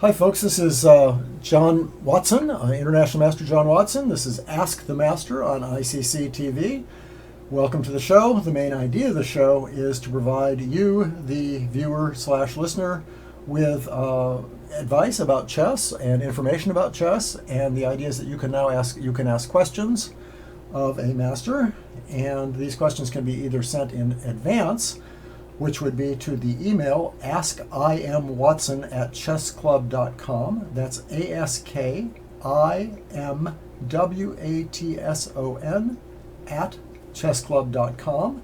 Hi, folks. This is John Watson, International Master John Watson. This is Ask the Master on ICC TV. Welcome to the show. The main idea of the show is to provide you, the viewer/listener, with advice about chess and information about chess. And the idea is that you can now ask questions of a master, and these questions can be either sent in advance, which would be to the email askimwatson@chessclub.com. That's ASKIMWATSON at chessclub.com.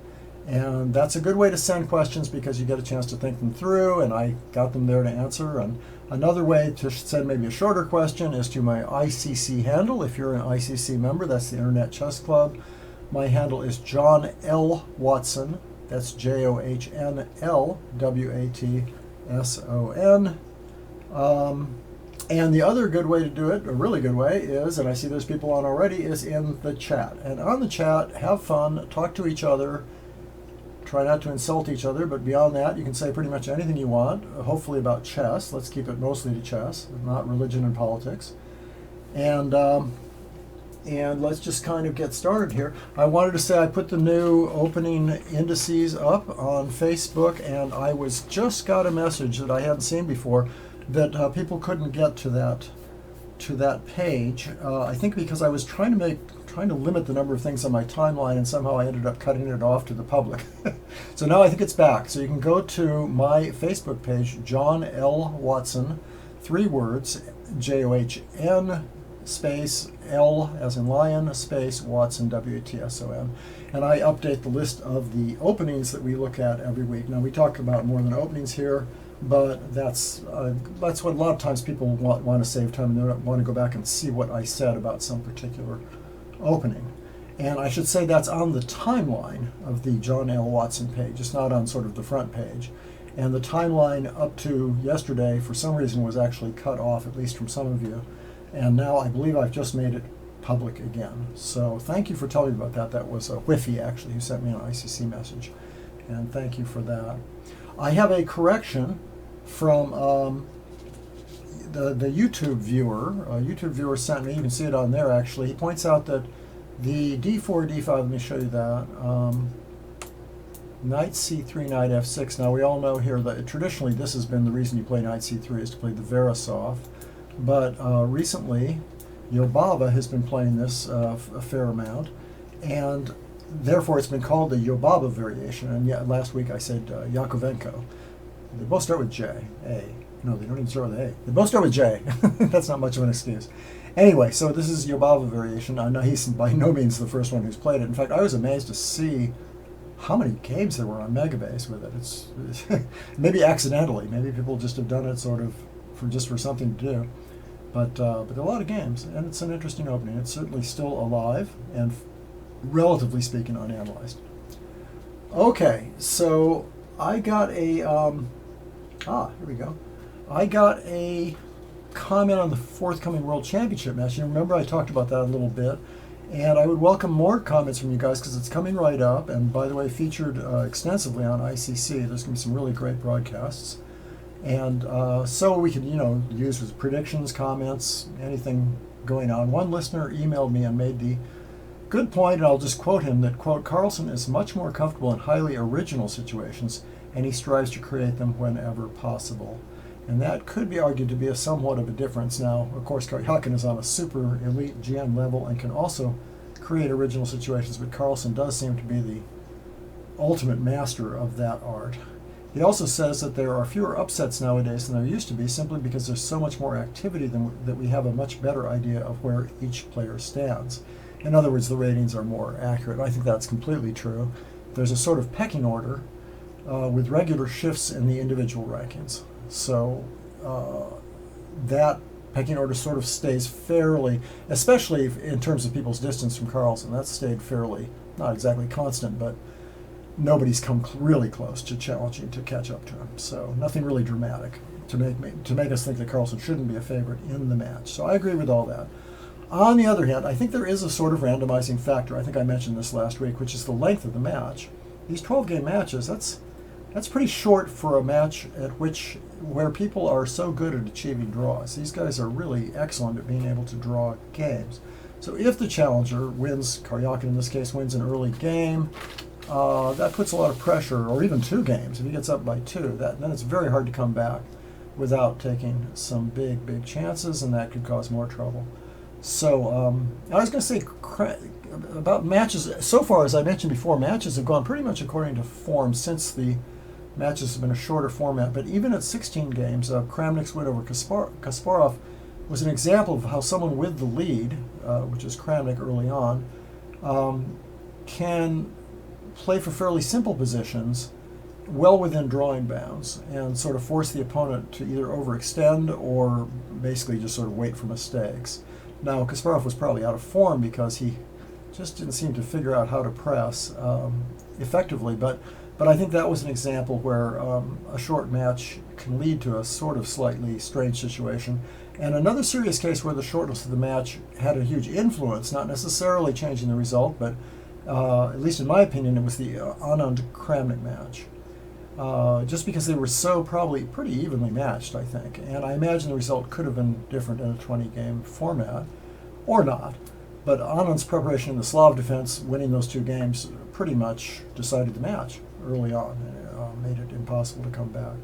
And that's a good way to send questions because you get a chance to think them through, and I got them there to answer. And another way to send maybe a shorter question is to my ICC handle. If you're an ICC member, that's the Internet Chess Club. My handle is John L. Watson. That's JOHNLWATSON. And the other good way to do it, a really good way, is, and I see there's people on already, is in the chat. And on the chat, have fun, talk to each other, try not to insult each other, but beyond that, you can say pretty much anything you want, hopefully about chess. Let's keep it mostly to chess, not religion and politics. And let's just kind of get started here. I wanted to say I put the new opening indices up on Facebook, and I just got a message that I hadn't seen before that people couldn't get to that page. I think because I was trying to limit the number of things on my timeline, and somehow I ended up cutting it off to the public. So now I think it's back. So you can go to my Facebook page, John L. Watson, 3 words, JOHN space L as in lion space Watson WATSON, and I update the list of the openings that we look at every week. Now we talk about more than openings here, but that's what a lot of times people want to save time, and they don't want to go back and see what I said about some particular opening. And I should say that's on the timeline of the John L. Watson page. It's not on sort of the front page. And the timeline up to yesterday, for some reason, was actually cut off, at least from some of you. And now I believe I've just made it public again. So thank you for telling me about that. That was a Whiffy, actually, who sent me an ICC message. And thank you for that. I have a correction from the YouTube viewer. A YouTube viewer sent me, you can see it on there actually. He points out that the d4, d5, let me show you that. Knight c3, knight f6. Now we all know here that traditionally this has been the reason you play knight c3 is to play the Veresov. But recently, Ybaba has been playing this a fair amount, and therefore it's been called the Ybaba variation. And yet last week I said Yakovenko. They both start with J, A. No, they don't even start with A. They both start with J. That's not much of an excuse. Anyway, so this is Ybaba variation. I know he's by no means the first one who's played it. In fact, I was amazed to see how many games there were on Megabase with it. It's maybe accidentally. Maybe people just have done it sort of for something to do. But there are a lot of games, and it's an interesting opening. It's certainly still alive and, relatively speaking, unanalyzed. Okay, so I got a here we go. I got a comment on the forthcoming World Championship match. You remember I talked about that a little bit, and I would welcome more comments from you guys because it's coming right up. And by the way, featured extensively on ICC. There's going to be some really great broadcasts. And so we can, use with predictions, comments, anything going on. One listener emailed me and made the good point, and I'll just quote him, that, quote, Carlsen is much more comfortable in highly original situations, and he strives to create them whenever possible. And that could be argued to be somewhat of a difference. Now, of course, Karyakin is on a super elite GM level and can also create original situations, but Carlsen does seem to be the ultimate master of that art. He also says that there are fewer upsets nowadays than there used to be, simply because there's so much more activity that we have a much better idea of where each player stands. In other words, the ratings are more accurate. I think that's completely true. There's a sort of pecking order with regular shifts in the individual rankings. So that pecking order sort of stays fairly, especially in terms of people's distance from Carlsen, that's stayed fairly, not exactly constant, but nobody's come really close to challenging to catch up to him. So nothing really dramatic to make us think that Carlsen shouldn't be a favorite in the match. So I agree with all that. On the other hand, I think there is a sort of randomizing factor. I think I mentioned this last week, which is the length of the match. These 12-game matches, that's pretty short for a match at which where people are so good at achieving draws. These guys are really excellent at being able to draw games. So if the challenger wins, Karyakin in this case wins an early game, that puts a lot of pressure, or even 2 games. If he gets up by 2, then it's very hard to come back without taking some big chances, and that could cause more trouble. So I was going to say about matches. So far, as I mentioned before, matches have gone pretty much according to form since the matches have been a shorter format. But even at 16 games, Kramnik's win over Kasparov was an example of how someone with the lead, which is Kramnik early on, can play for fairly simple positions well within drawing bounds and sort of force the opponent to either overextend or basically just sort of wait for mistakes. Now, Kasparov was probably out of form because he just didn't seem to figure out how to press effectively, but I think that was an example where a short match can lead to a sort of slightly strange situation. And another serious case where the shortness of the match had a huge influence, not necessarily changing the result, but at least in my opinion, it was the Anand-Kramnik match. Just because they were so probably pretty evenly matched, I think. And I imagine the result could have been different in a 20-game format, or not. But Anand's preparation in the Slav defense, winning those 2 games, pretty much decided the match early on, and made it impossible to come back.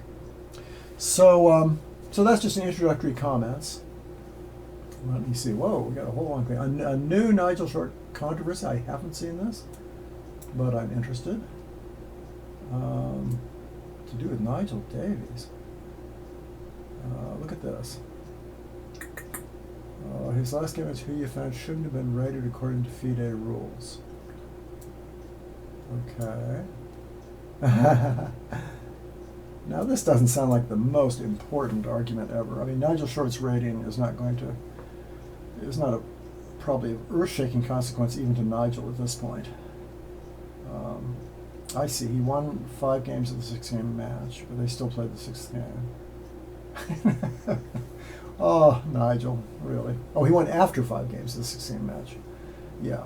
So, so that's just an introductory comments. Let me see. Whoa, we got a whole long thing. A new Nigel short controversy. I haven't seen this, but I'm interested. To do with Nigel Davies. Look at this. His last game against who you found shouldn't have been rated according to FIDE rules. Okay. Now this doesn't sound like the most important argument ever. I mean, Nigel Short's rating is not probably of earth-shaking consequence even to Nigel at this point. I see. He won 5 games of the 6-game match, but they still played the 6th game. Oh, Nigel, really? Oh, he won after 5 games of the 6-game match. Yeah,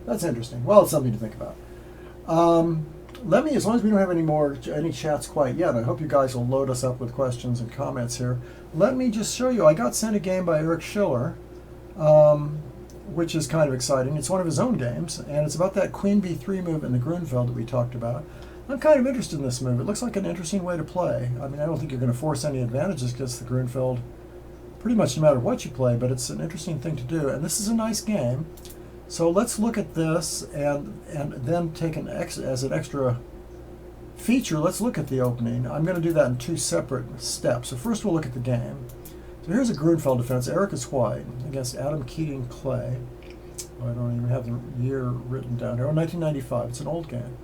that's interesting. Well, it's something to think about. Let me, as long as we don't have any chats quite yet, I hope you guys will load us up with questions and comments here. Let me just show you. I got sent a game by Eric Schiller, which is kind of exciting. It's one of his own games, and it's about that Queen B3 move in the Grunfeld that we talked about. I'm kind of interested in this move. It looks like an interesting way to play. I mean, I don't think you're going to force any advantages against the Grunfeld pretty much no matter what you play, but it's an interesting thing to do. And this is a nice game. So let's look at this and then take as an extra feature, let's look at the opening. I'm going to do that in 2 separate steps. So first we'll look at the game. So here's a Grunfeld defense. Eric is white against Adam Keating Clay. I don't even have the year written down here. Oh, 1995. It's an old game.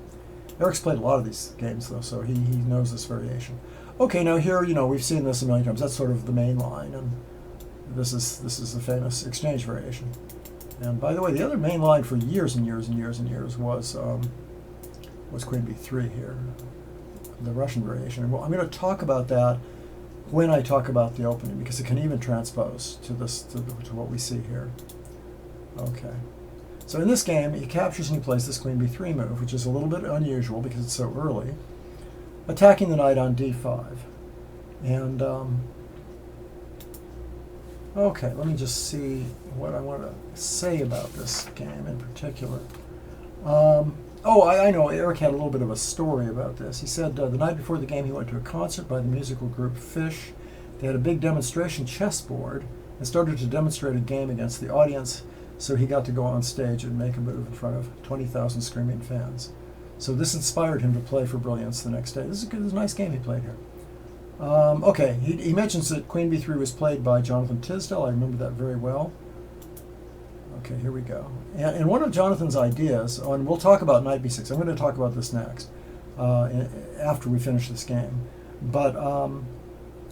Eric's played a lot of these games, though, so he knows this variation. Okay, now here, we've seen this a million times. That's sort of the main line, and this is the famous exchange variation. And by the way, the other main line for years and years and years and years was Queen B3 here, the Russian variation. And I'm going to talk about that when I talk about the opening, because it can even transpose to what we see here. Okay. So in this game, he captures and he plays this Queen B3 move, which is a little bit unusual because it's so early, attacking the knight on D5. And, okay, let me just see what I want to say about this game in particular. I know, Eric had a little bit of a story about this. He said the night before the game he went to a concert by the musical group Fish. They had a big demonstration chessboard and started to demonstrate a game against the audience, so he got to go on stage and make a move in front of 20,000 screaming fans. So this inspired him to play for brilliance the next day. This is a nice game he played here. Okay, he mentions that Queen B3 was played by Jonathan Tisdale. I remember that very well. Okay, here we go. And one of Jonathan's ideas, and we'll talk about Knight B6. I'm going to talk about this next, after we finish this game. But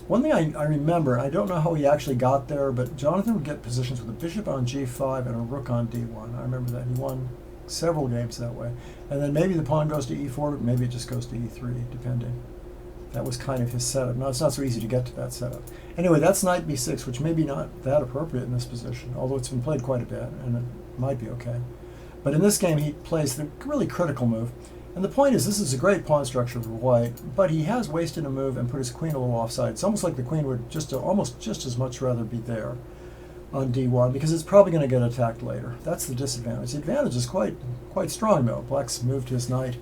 one thing I remember, I don't know how he actually got there, but Jonathan would get positions with a bishop on G5 and a rook on D1. I remember that. He won several games that way. And then maybe the pawn goes to E4, but maybe it just goes to E3, depending. That was kind of his setup. Now, it's not so easy to get to that setup. Anyway, that's Knight B6, which may be not that appropriate in this position, although it's been played quite a bit, and it might be okay. But in this game, he plays the really critical move. And the point is, this is a great pawn structure for white, but he has wasted a move and put his queen a little offside. It's almost like the queen would almost just as much rather be there on d1 because it's probably going to get attacked later. That's the disadvantage. The advantage is quite strong though. Black's moved his knight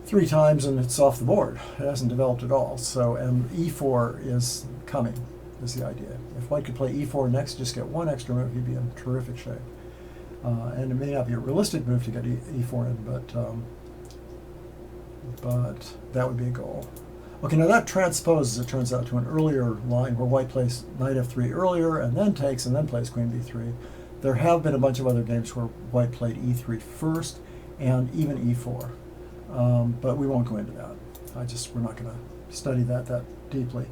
3 times and it's off the board. It hasn't developed at all. So, and e4 is coming, is the idea. If white could play e4 next, just get 1 extra move, he'd be in terrific shape. And it may not be a realistic move to get e4 in, but that would be a goal. Okay, now that transposes, it turns out, to an earlier line where white plays knight f3 earlier and then takes and then plays queen b3. There have been a bunch of other games where white played e3 first and even e4, but we won't go into that. We're not going to study that deeply.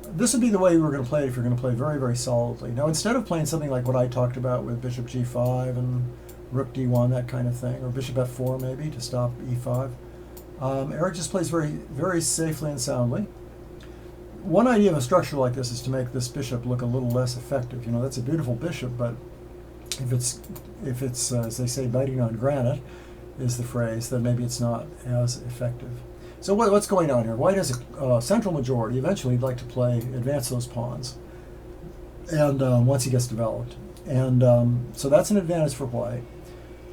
This would be the way we're going to play it if you're going to play very, very solidly. Now, instead of playing something like what I talked about with bishop g5 and rook d1, that kind of thing, or bishop f4 maybe to stop e5, Eric just plays very, very safely and soundly. One idea of a structure like this is to make this bishop look a little less effective. You know, that's a beautiful bishop, but if it's as they say, biting on granite, is the phrase, then maybe it's not as effective. So what's going on here? White has a central majority. Eventually, he'd like to advance those pawns, and once he gets developed, and so that's an advantage for white.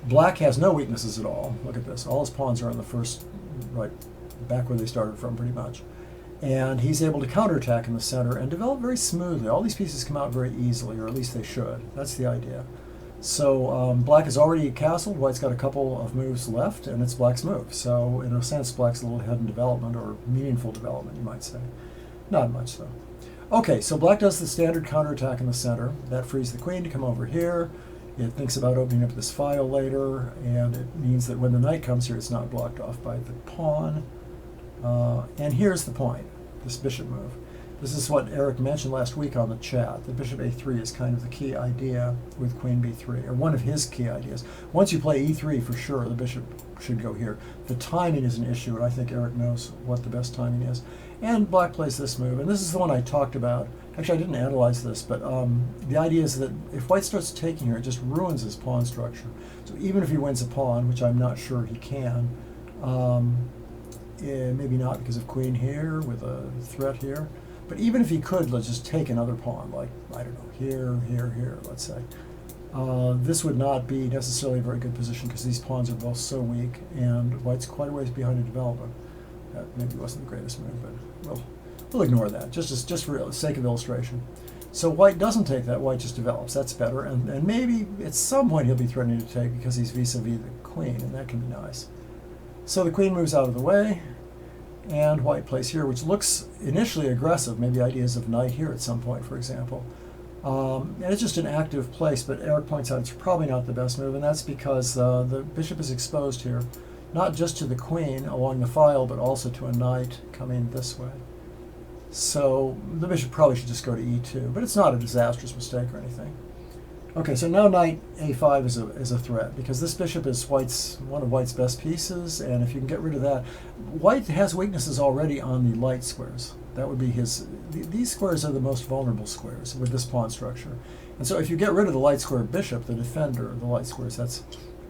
Black has no weaknesses at all. Look at this. All his pawns are on the first, right back where they started from, pretty much. And he's able to counterattack in the center and develop very smoothly. All these pieces come out very easily, or at least they should. That's the idea. So black is already castled. White's got a couple of moves left, and it's black's move. So in a sense, black's a little ahead in development, or meaningful development, you might say. Not much, though. Okay, so black does the standard counterattack in the center. That frees the queen to come over here. It thinks about opening up this file later, and it means that when the knight comes here, it's not blocked off by the pawn. And here's the point, this bishop move. This is what Eric mentioned last week on the chat. The bishop a3 is kind of the key idea with queen b3, or one of his key ideas. Once you play e3, for sure, the bishop should go here. The timing is an issue, and I think Eric knows what the best timing is. And black plays this move, and this is the one I talked about. Actually, I didn't analyze this, but the idea is that if white starts taking here, it just ruins his pawn structure. So even if he wins a pawn, which I'm not sure he can, maybe not because of queen here with a threat here, but even if he could, let's just take another pawn, like, I don't know, here, let's say. This would not be necessarily a very good position because these pawns are both so weak, and white's quite a ways behind in development. That maybe wasn't the greatest move, but we'll ignore that, just for the sake of illustration. So white doesn't take that, white just develops. That's better, and maybe at some point he'll be threatening to take because he's vis-a-vis the queen, and that can be nice. So the queen moves out of the way, and white plays here, which looks initially aggressive, maybe ideas of knight here at some point, for example. And it's just an active place, but Eric points out it's probably not the best move, and that's because the bishop is exposed here, not just to the queen along the file, but also to a knight coming this way. So the bishop probably should just go to e2, but it's not a disastrous mistake or anything. Okay, so now knight a5 is a threat, because this bishop is one of white's best pieces, and if you can get rid of that, white has weaknesses already on the light squares. That would be these squares are the most vulnerable squares with this pawn structure. And so if you get rid of the light square bishop, the defender of the light squares, that's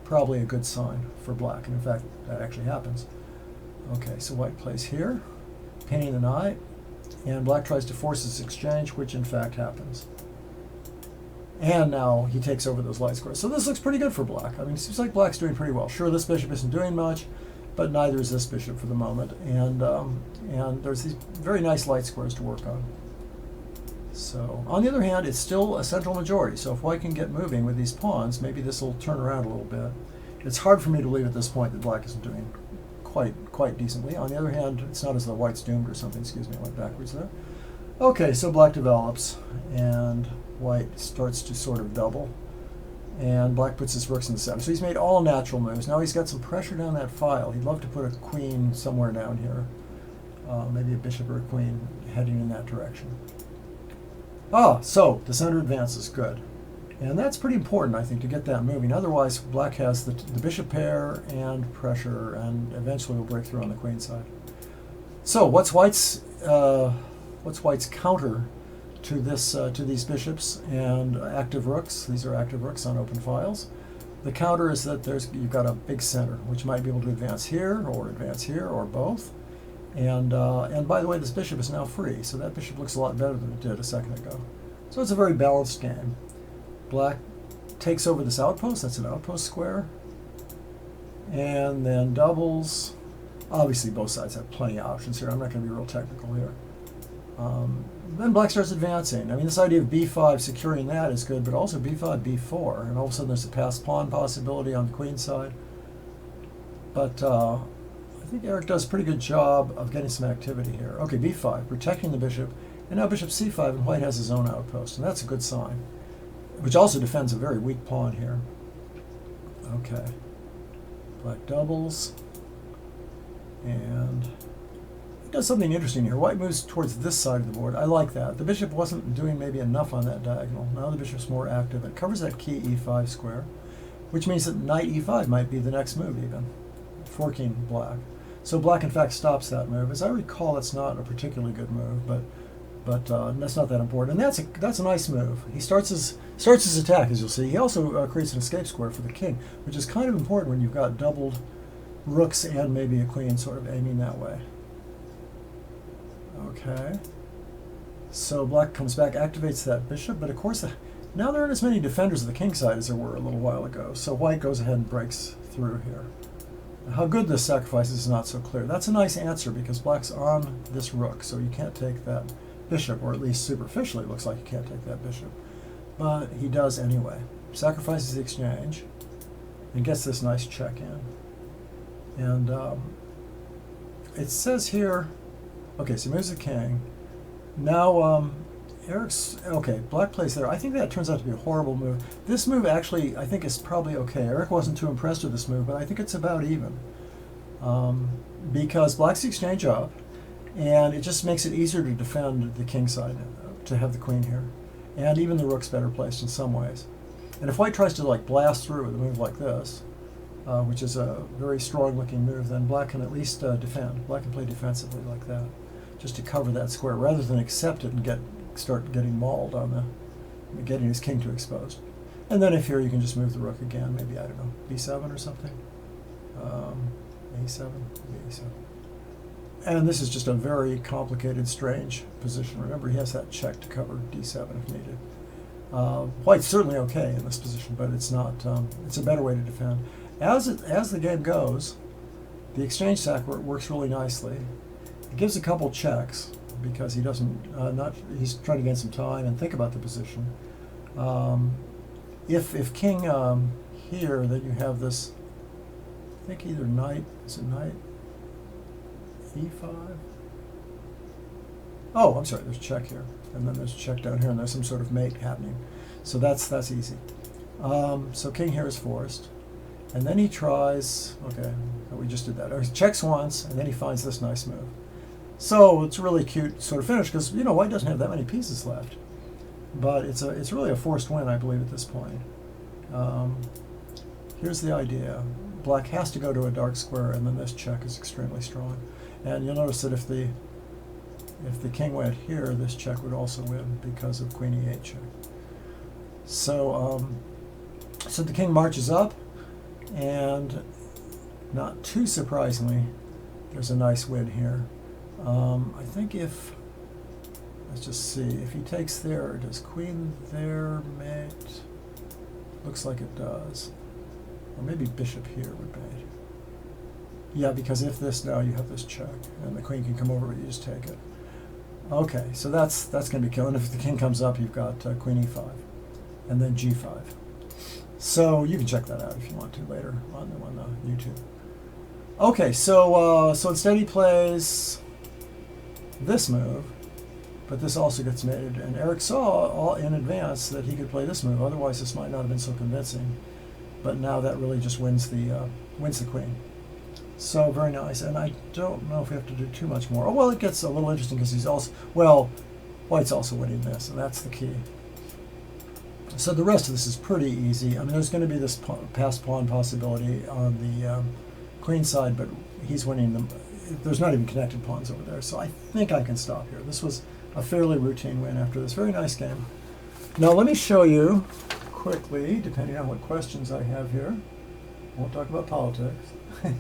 probably a good sign for black, and in fact, that actually happens. Okay, so white plays here, pinning the knight, and black tries to force this exchange, which in fact happens. And now he takes over those light squares. So this looks pretty good for black. I mean, it seems like black's doing pretty well. Sure, this bishop isn't doing much, but neither is this bishop for the moment. And there's these very nice light squares to work on. So, on the other hand, it's still a central majority. So if white can get moving with these pawns, maybe this will turn around a little bit. It's hard for me to believe at this point that black isn't doing quite decently. On the other hand, it's not as though white's doomed or something. Excuse me, I went backwards there. Okay, so black develops, and white starts to sort of double, and black puts his rooks in the center. So he's made all natural moves. Now he's got some pressure down that file. He'd love to put a queen somewhere down here, maybe a bishop or a queen heading in that direction. So the center advances, good. And that's pretty important, I think, to get that moving. Otherwise, black has the bishop pair and pressure, and eventually will break through on the queen side. So what's white's counter to these bishops and active rooks? These are active rooks on open files. The counter is that you've got a big center, which might be able to advance here, or both. And by the way, this bishop is now free, so that bishop looks a lot better than it did a second ago. So it's a very balanced game. Black takes over this outpost. That's an outpost square. And then doubles. Obviously, both sides have plenty of options here. I'm not going to be real technical here. Then black starts advancing. I mean, this idea of b5 securing that is good, but also b5, b4. And all of a sudden there's a passed pawn possibility on the queen side. But I think Eric does a pretty good job of getting some activity here. Okay, b5, protecting the bishop. And now bishop c5, and white has his own outpost. And that's a good sign, which also defends a very weak pawn here. Okay. Black doubles. And does something interesting here. White moves towards this side of the board. I like that. The bishop wasn't doing maybe enough on that diagonal. Now the bishop's more active. It covers that key e5 square, which means that knight e5 might be the next move even, forking black. So black in fact stops that move. As I recall, it's not a particularly good move, but that's not that important. And that's a nice move. He starts his attack, as you'll see. He also creates an escape square for the king, which is kind of important when you've got doubled rooks and maybe a queen sort of aiming that way. Okay, so black comes back, activates that bishop, but of course now there aren't as many defenders of the king side as there were a little while ago, so white goes ahead and breaks through here. How good this sacrifice is not so clear. That's a nice answer because black's on this rook, so you can't take that bishop, or at least superficially it looks like you can't take that bishop. But he does anyway. Sacrifices the exchange and gets this nice check in. And it says here, okay, so moves the king. Now, Eric's, okay, black plays there. I think that turns out to be a horrible move. This move actually, I think, is probably okay. Eric wasn't too impressed with this move, but I think it's about even. Because black's the exchange up, and it just makes it easier to defend the king side, to have the queen here. And even the rook's better placed in some ways. And if white tries to like blast through with a move like this, which is a very strong-looking move, then black can at least defend. Black can play defensively like that, just to cover that square, rather than accept it and start getting mauled on getting his king too exposed. And then if here you can just move the rook again, maybe, I don't know, b7 or something. a7, b7. And this is just a very complicated, strange position. Remember, he has that check to cover d7 if needed. White's certainly okay in this position, but it's not. It's a better way to defend. As the game goes, the exchange sack works really nicely. It gives a couple checks because he doesn't. He's trying to gain some time and think about the position. If king here, then you have this. I think either knight. Is it knight e5? Oh, I'm sorry. There's a check here, and then there's a check down here, and there's some sort of mate happening. So that's easy. So king here is forced. And then he tries, okay, we just did that. He checks once, and then he finds this nice move. So it's a really cute sort of finish, because, you know, white doesn't have that many pieces left. But it's really a forced win, I believe, at this point. Here's the idea. Black has to go to a dark square, and then this check is extremely strong. And you'll notice that if the king went here, this check would also win because of queen e8 check. So, so the king marches up, and not too surprisingly, there's a nice win here. I think let's just see, if he takes there, does queen there mate? Looks like it does. Or maybe bishop here would mate. Yeah, because if this, now you have this check, and the queen can come over, but you just take it. Okay, so that's going to be killing. If the king comes up, you've got queen e5, and then g5. So you can check that out if you want to later on YouTube. Okay, so instead he plays this move, but this also gets mated. And Eric saw in advance that he could play this move. Otherwise, this might not have been so convincing. But now that really just wins the queen. So very nice. And I don't know if we have to do too much more. Oh well, it gets a little interesting because he's also white's also winning this, and that's the key. So the rest of this is pretty easy. I mean, there's going to be this passed pawn possibility on the queen side, but he's winning them. There's not even connected pawns over there, so I think I can stop here. This was a fairly routine win after this very nice game. Now let me show you quickly, depending on what questions I have here. Won't talk about politics. Let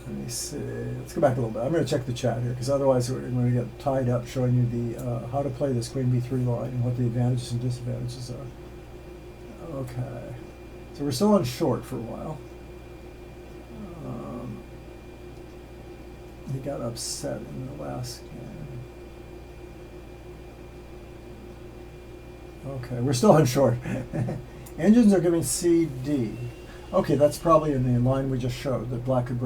me see. Let's go back a little bit. I'm going to check the chat here because otherwise we're going to get tied up showing you the how to play this Queen B3 line and what the advantages and disadvantages are. Okay. So we're still on short for a while. He got upset in the last game. Okay, we're still on short. Engines are giving CD. Okay, that's probably in the line we just showed, that black could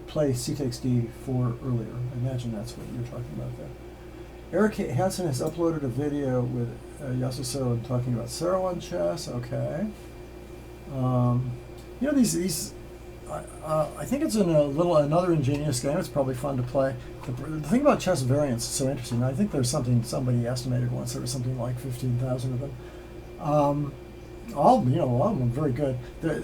play C takes D4 earlier. I imagine that's what you're talking about there. Eric Hansen has uploaded a video with Yasuso talking about Sarawon chess. Okay. You know, these I think it's in another ingenious game. It's probably fun to play. The thing about chess variants is so interesting. I think there's somebody estimated once there was something like 15,000 of them. A lot of them very good.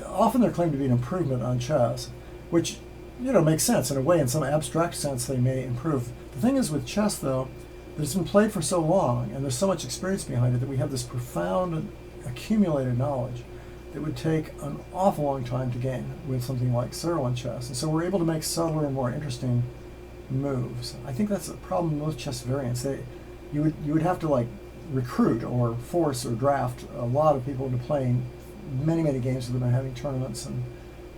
Often they're claimed to be an improvement on chess, which makes sense in a way. In some abstract sense, they may improve. The thing is with chess, though, that it's been played for so long, and there's so much experience behind it that we have this profound accumulated knowledge that would take an awful long time to gain with something like Sarawon chess. And so we're able to make subtler and more interesting moves. I think that's the problem with most chess variants. You would have to like recruit or force or draft a lot of people into playing many games with them and having tournaments and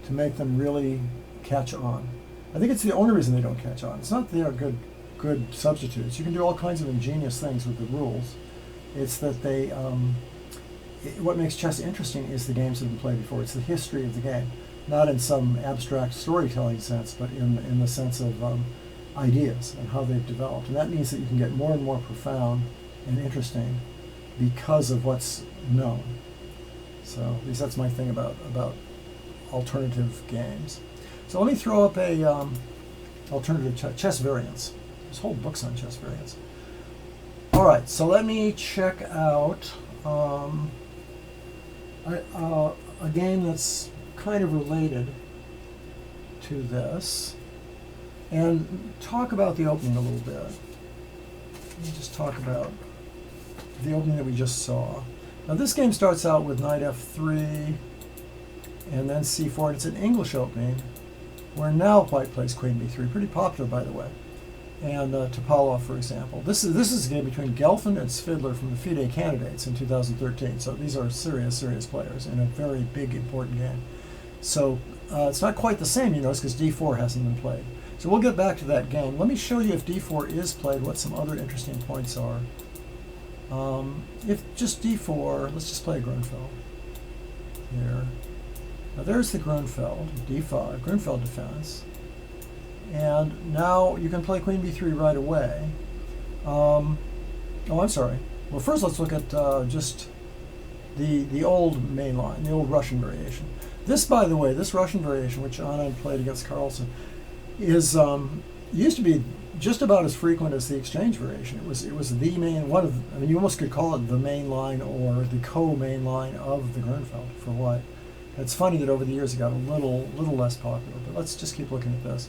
to make them really catch on. I think it's the only reason they don't catch on. It's not that they are good substitutes. You can do all kinds of ingenious things with the rules. It's that they what makes chess interesting is the games that have been played before. It's the history of the game, not in some abstract storytelling sense, but in the sense of ideas and how they've developed. And that means that you can get more and more profound and interesting because of what's known. So at least that's my thing about alternative games. So let me throw up a alternative chess variants. There's whole books on chess variants. All right, so let me check out a game that's kind of related to this and talk about the opening a little bit. Let me just talk about the opening that we just saw. Now this game starts out with knight f3 and then c4, and it's an English opening where now white plays queen b3, pretty popular by the way, and Topalov, for example. This is a game between Gelfand and Svidler from the FIDE candidates in 2013, so these are serious players in a very big, important game. So it's not quite the same, you notice, because d4 hasn't been played. So we'll get back to that game. Let me show you if d4 is played, what some other interesting points are. If just d4, let's just play a Grunfeld here. Now there's the Grunfeld, d5, Grunfeld defense. And now you can play queen b3 right away. Oh, I'm sorry. Well, first let's look at just the old main line, the old Russian variation. This, by the way, this Russian variation, which Anna played against Carlsen, is used to be just about as frequent as the exchange variation. It was the main one of. I mean, you almost could call it the main line or the co-main line of the Grunfeld for white. It's funny that over the years it got a little less popular. But let's just keep looking at this,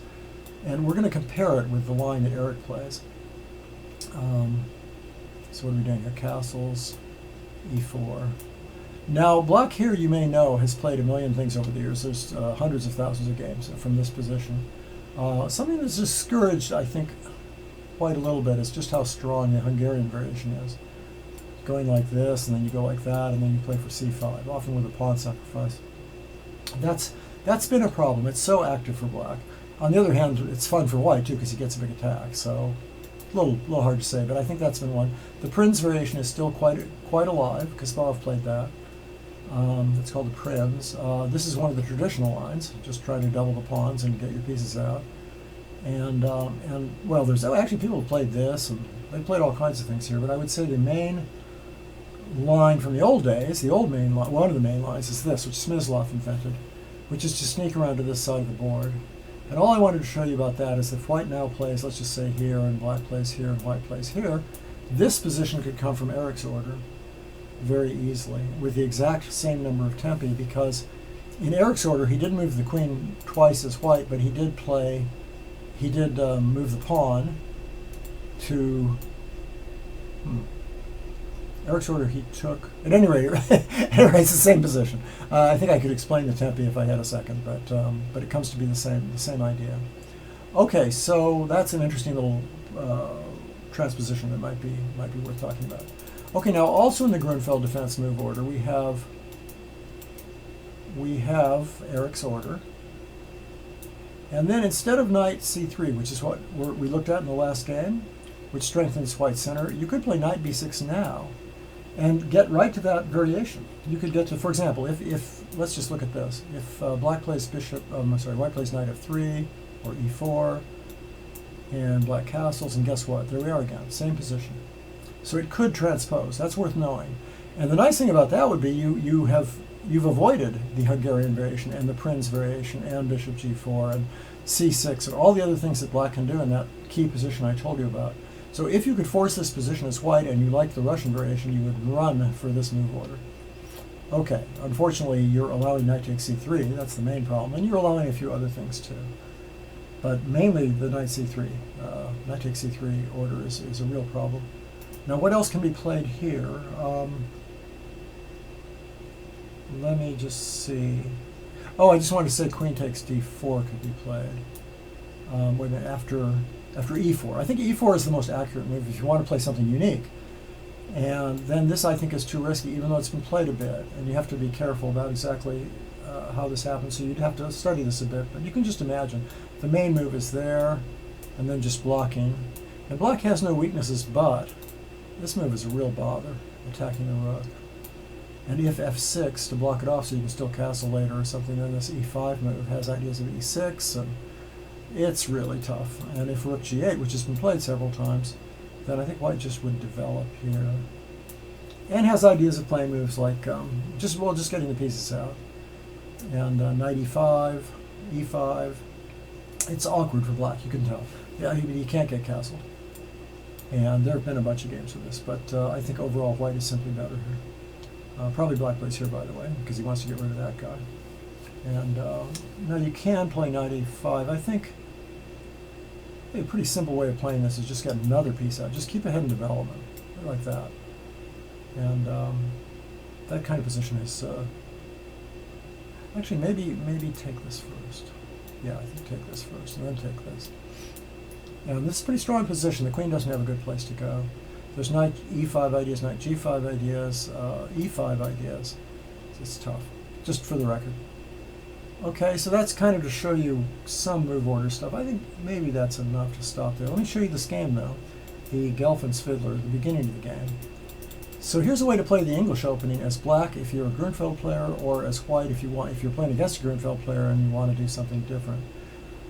and we're going to compare it with the line that Eric plays. So what are we doing here? Castles, e4. Now, Block here, you may know, has played a million things over the years. There's hundreds of thousands of games from this position. Something that's discouraged, I think, quite a little bit is just how strong the Hungarian variation is. Going like this, and then you go like that, and then you play for c5, often with a pawn sacrifice. That's been a problem. It's so active for Black. On the other hand, it's fun for White, too, because he gets a big attack. So a little hard to say, but I think that's been one. The Prinz variation is still quite alive. Kasparov played that. It's called the Prinz. This is one of the traditional lines. Just try to double the pawns and get your pieces out. And well, there's actually people who played this, and they played all kinds of things here. But I would say the main line from the old days, the old main line, one of the main lines is this, which Smyslov invented, which is to sneak around to this side of the board. And all I wanted to show you about that is if White now plays, let's just say here, and Black plays here, and White plays here, this position could come from Eric's order very easily with the exact same number of tempi, because in Eric's order, he did move the queen twice as white, but he did move the pawn to. Eric's order, he took. At any rate, it's the same position. I think I could explain the tempi if I had a second, but it comes to be the same idea. Okay, so that's an interesting little transposition that might be worth talking about. Okay, now also in the Grunfeld defense move order, we have Eric's order, and then instead of knight c3, which is what we looked at in the last game, which strengthens white center, you could play knight b6 now and get right to that variation. You could get to, for example, if let's just look at this. If white plays knight f3 or e4, and black castles, and guess what? There we are again, same position. So it could transpose. That's worth knowing. And the nice thing about that would be you've avoided the Hungarian variation and the Prinz variation and bishop g4 and c6 and all the other things that black can do in that key position I told you about. So if you could force this position as white and you like the Russian variation, you would run for this move order. Okay, unfortunately you're allowing knight takes c3, that's the main problem, and you're allowing a few other things too. But mainly the knight c3, knight takes c3 order is a real problem. Now what else can be played here? Let me just see. Oh, I just wanted to say queen takes d4 could be played. Wait a minute, after e4. I think e4 is the most accurate move if you want to play something unique. And then this I think is too risky, even though it's been played a bit. And you have to be careful about exactly how this happens. So you'd have to study this a bit. But you can just imagine the main move is there, and then just blocking. And black has no weaknesses, but this move is a real bother, attacking the rook. And if f6 to block it off so you can still castle later or something, then this e5 move has ideas of e6, and it's really tough. And if rook g8, which has been played several times, then I think white just would develop here. And has ideas of playing moves like just getting the pieces out. And knight e5, e5. It's awkward for black, you can tell. Yeah, he can't get castled. And there have been a bunch of games with this, but I think overall white is simply better here. Probably black plays here, by the way, because he wants to get rid of that guy. And now you can play knight e5. I think a pretty simple way of playing this is just get another piece out. Just keep ahead in development, like that. And that kind of position is actually maybe take this first. Yeah, I think take this first, and then take this. And this is a pretty strong position. The queen doesn't have a good place to go. There's knight e5 ideas, knight g5 ideas, e5 ideas. It's tough, just for the record. Okay, so that's kind of to show you some move order stuff. I think maybe that's enough to stop there. Let me show you this game, though, the Gelfand's Fiddler, the beginning of the game. So here's a way to play the English opening as black if you're a Grunfeld player, or as white if you're playing against a Grunfeld player and you want to do something different.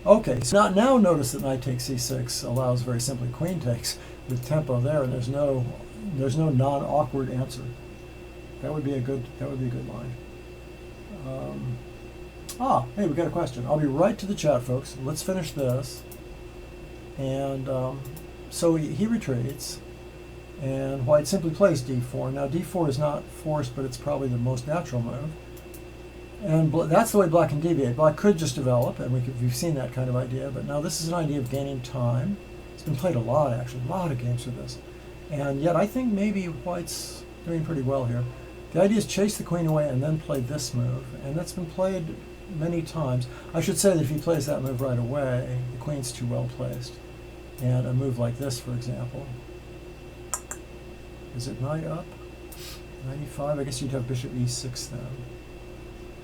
Okay, so now notice that knight takes c6 allows very simply queen takes with tempo there, and there's no non-awkward answer. That would be a good line. Hey, we got a question. I'll be right to the chat, folks. Let's finish this. And so he retreats, and white simply plays d4. Now d4 is not forced, but it's probably the most natural move. And that's the way black can deviate. Black could just develop, and we've seen that kind of idea, but now this is an idea of gaining time. It's been played a lot, actually, a lot of games with this. And yet I think maybe white's doing pretty well here. The idea is chase the queen away and then play this move, and that's been played many times. I should say that if he plays that move right away, the queen's too well placed. And a move like this, for example. Is it knight up? Knight e5? I guess you'd have bishop e6 then.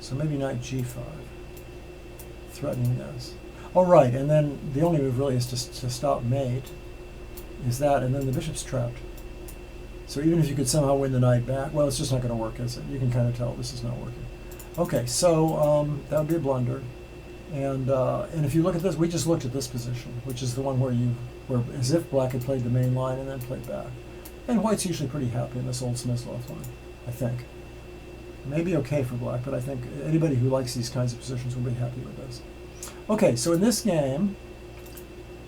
So maybe knight g5, threatening this. Oh, right, and then the only move really is to stop mate, is that, and then the bishop's trapped. So even if you could somehow win the knight back, well, it's just not going to work, is it? You can kind of tell this is not working. Okay, so that would be a blunder. And if you look at this, we just looked at this position, which is the one where as if black had played the main line and then played back. And white's usually pretty happy in this old Smyslov line, I think. Maybe okay for black, but I think anybody who likes these kinds of positions will be happy with this. Okay, so in this game,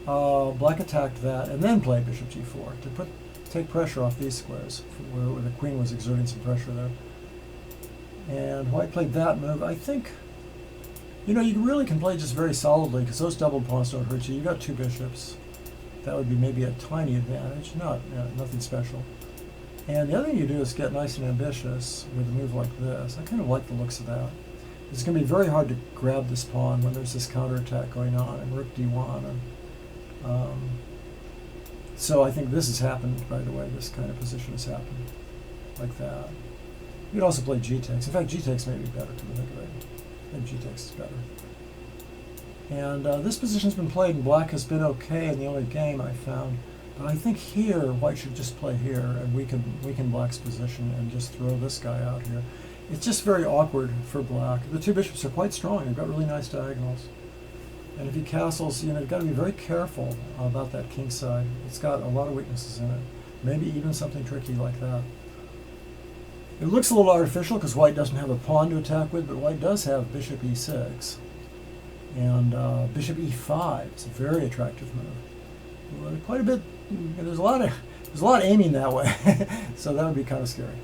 black attacked that and then played bishop g4 to take pressure off these squares, where the queen was exerting some pressure there. And white played that move. I think You know, you really can play just very solidly because those double pawns don't hurt you. You've got 2 bishops. That would be maybe a tiny advantage, nothing special. And the other thing you do is get nice and ambitious with a move like this. I kind of like the looks of that. It's going to be very hard to grab this pawn when there's this counterattack going on and rook d1. So I think this has happened, by the way. This kind of position has happened, like that. You could also play g takes. In fact, g takes may be better, to think of it. I think g takes is better. And this position's been played, and black has been okay in the only game I found. But I think here, white should just play here and weaken black's position and just throw this guy out here. It's just very awkward for black. The 2 bishops are quite strong. They've got really nice diagonals. And if he castles, you know, you've got to be very careful about that king side. It's got a lot of weaknesses in it. Maybe even something tricky like that. It looks a little artificial because white doesn't have a pawn to attack with, but white does have bishop e6. And bishop e5. It's a very attractive move. Quite a bit. There's a lot of aiming that way, so that would be kind of scary.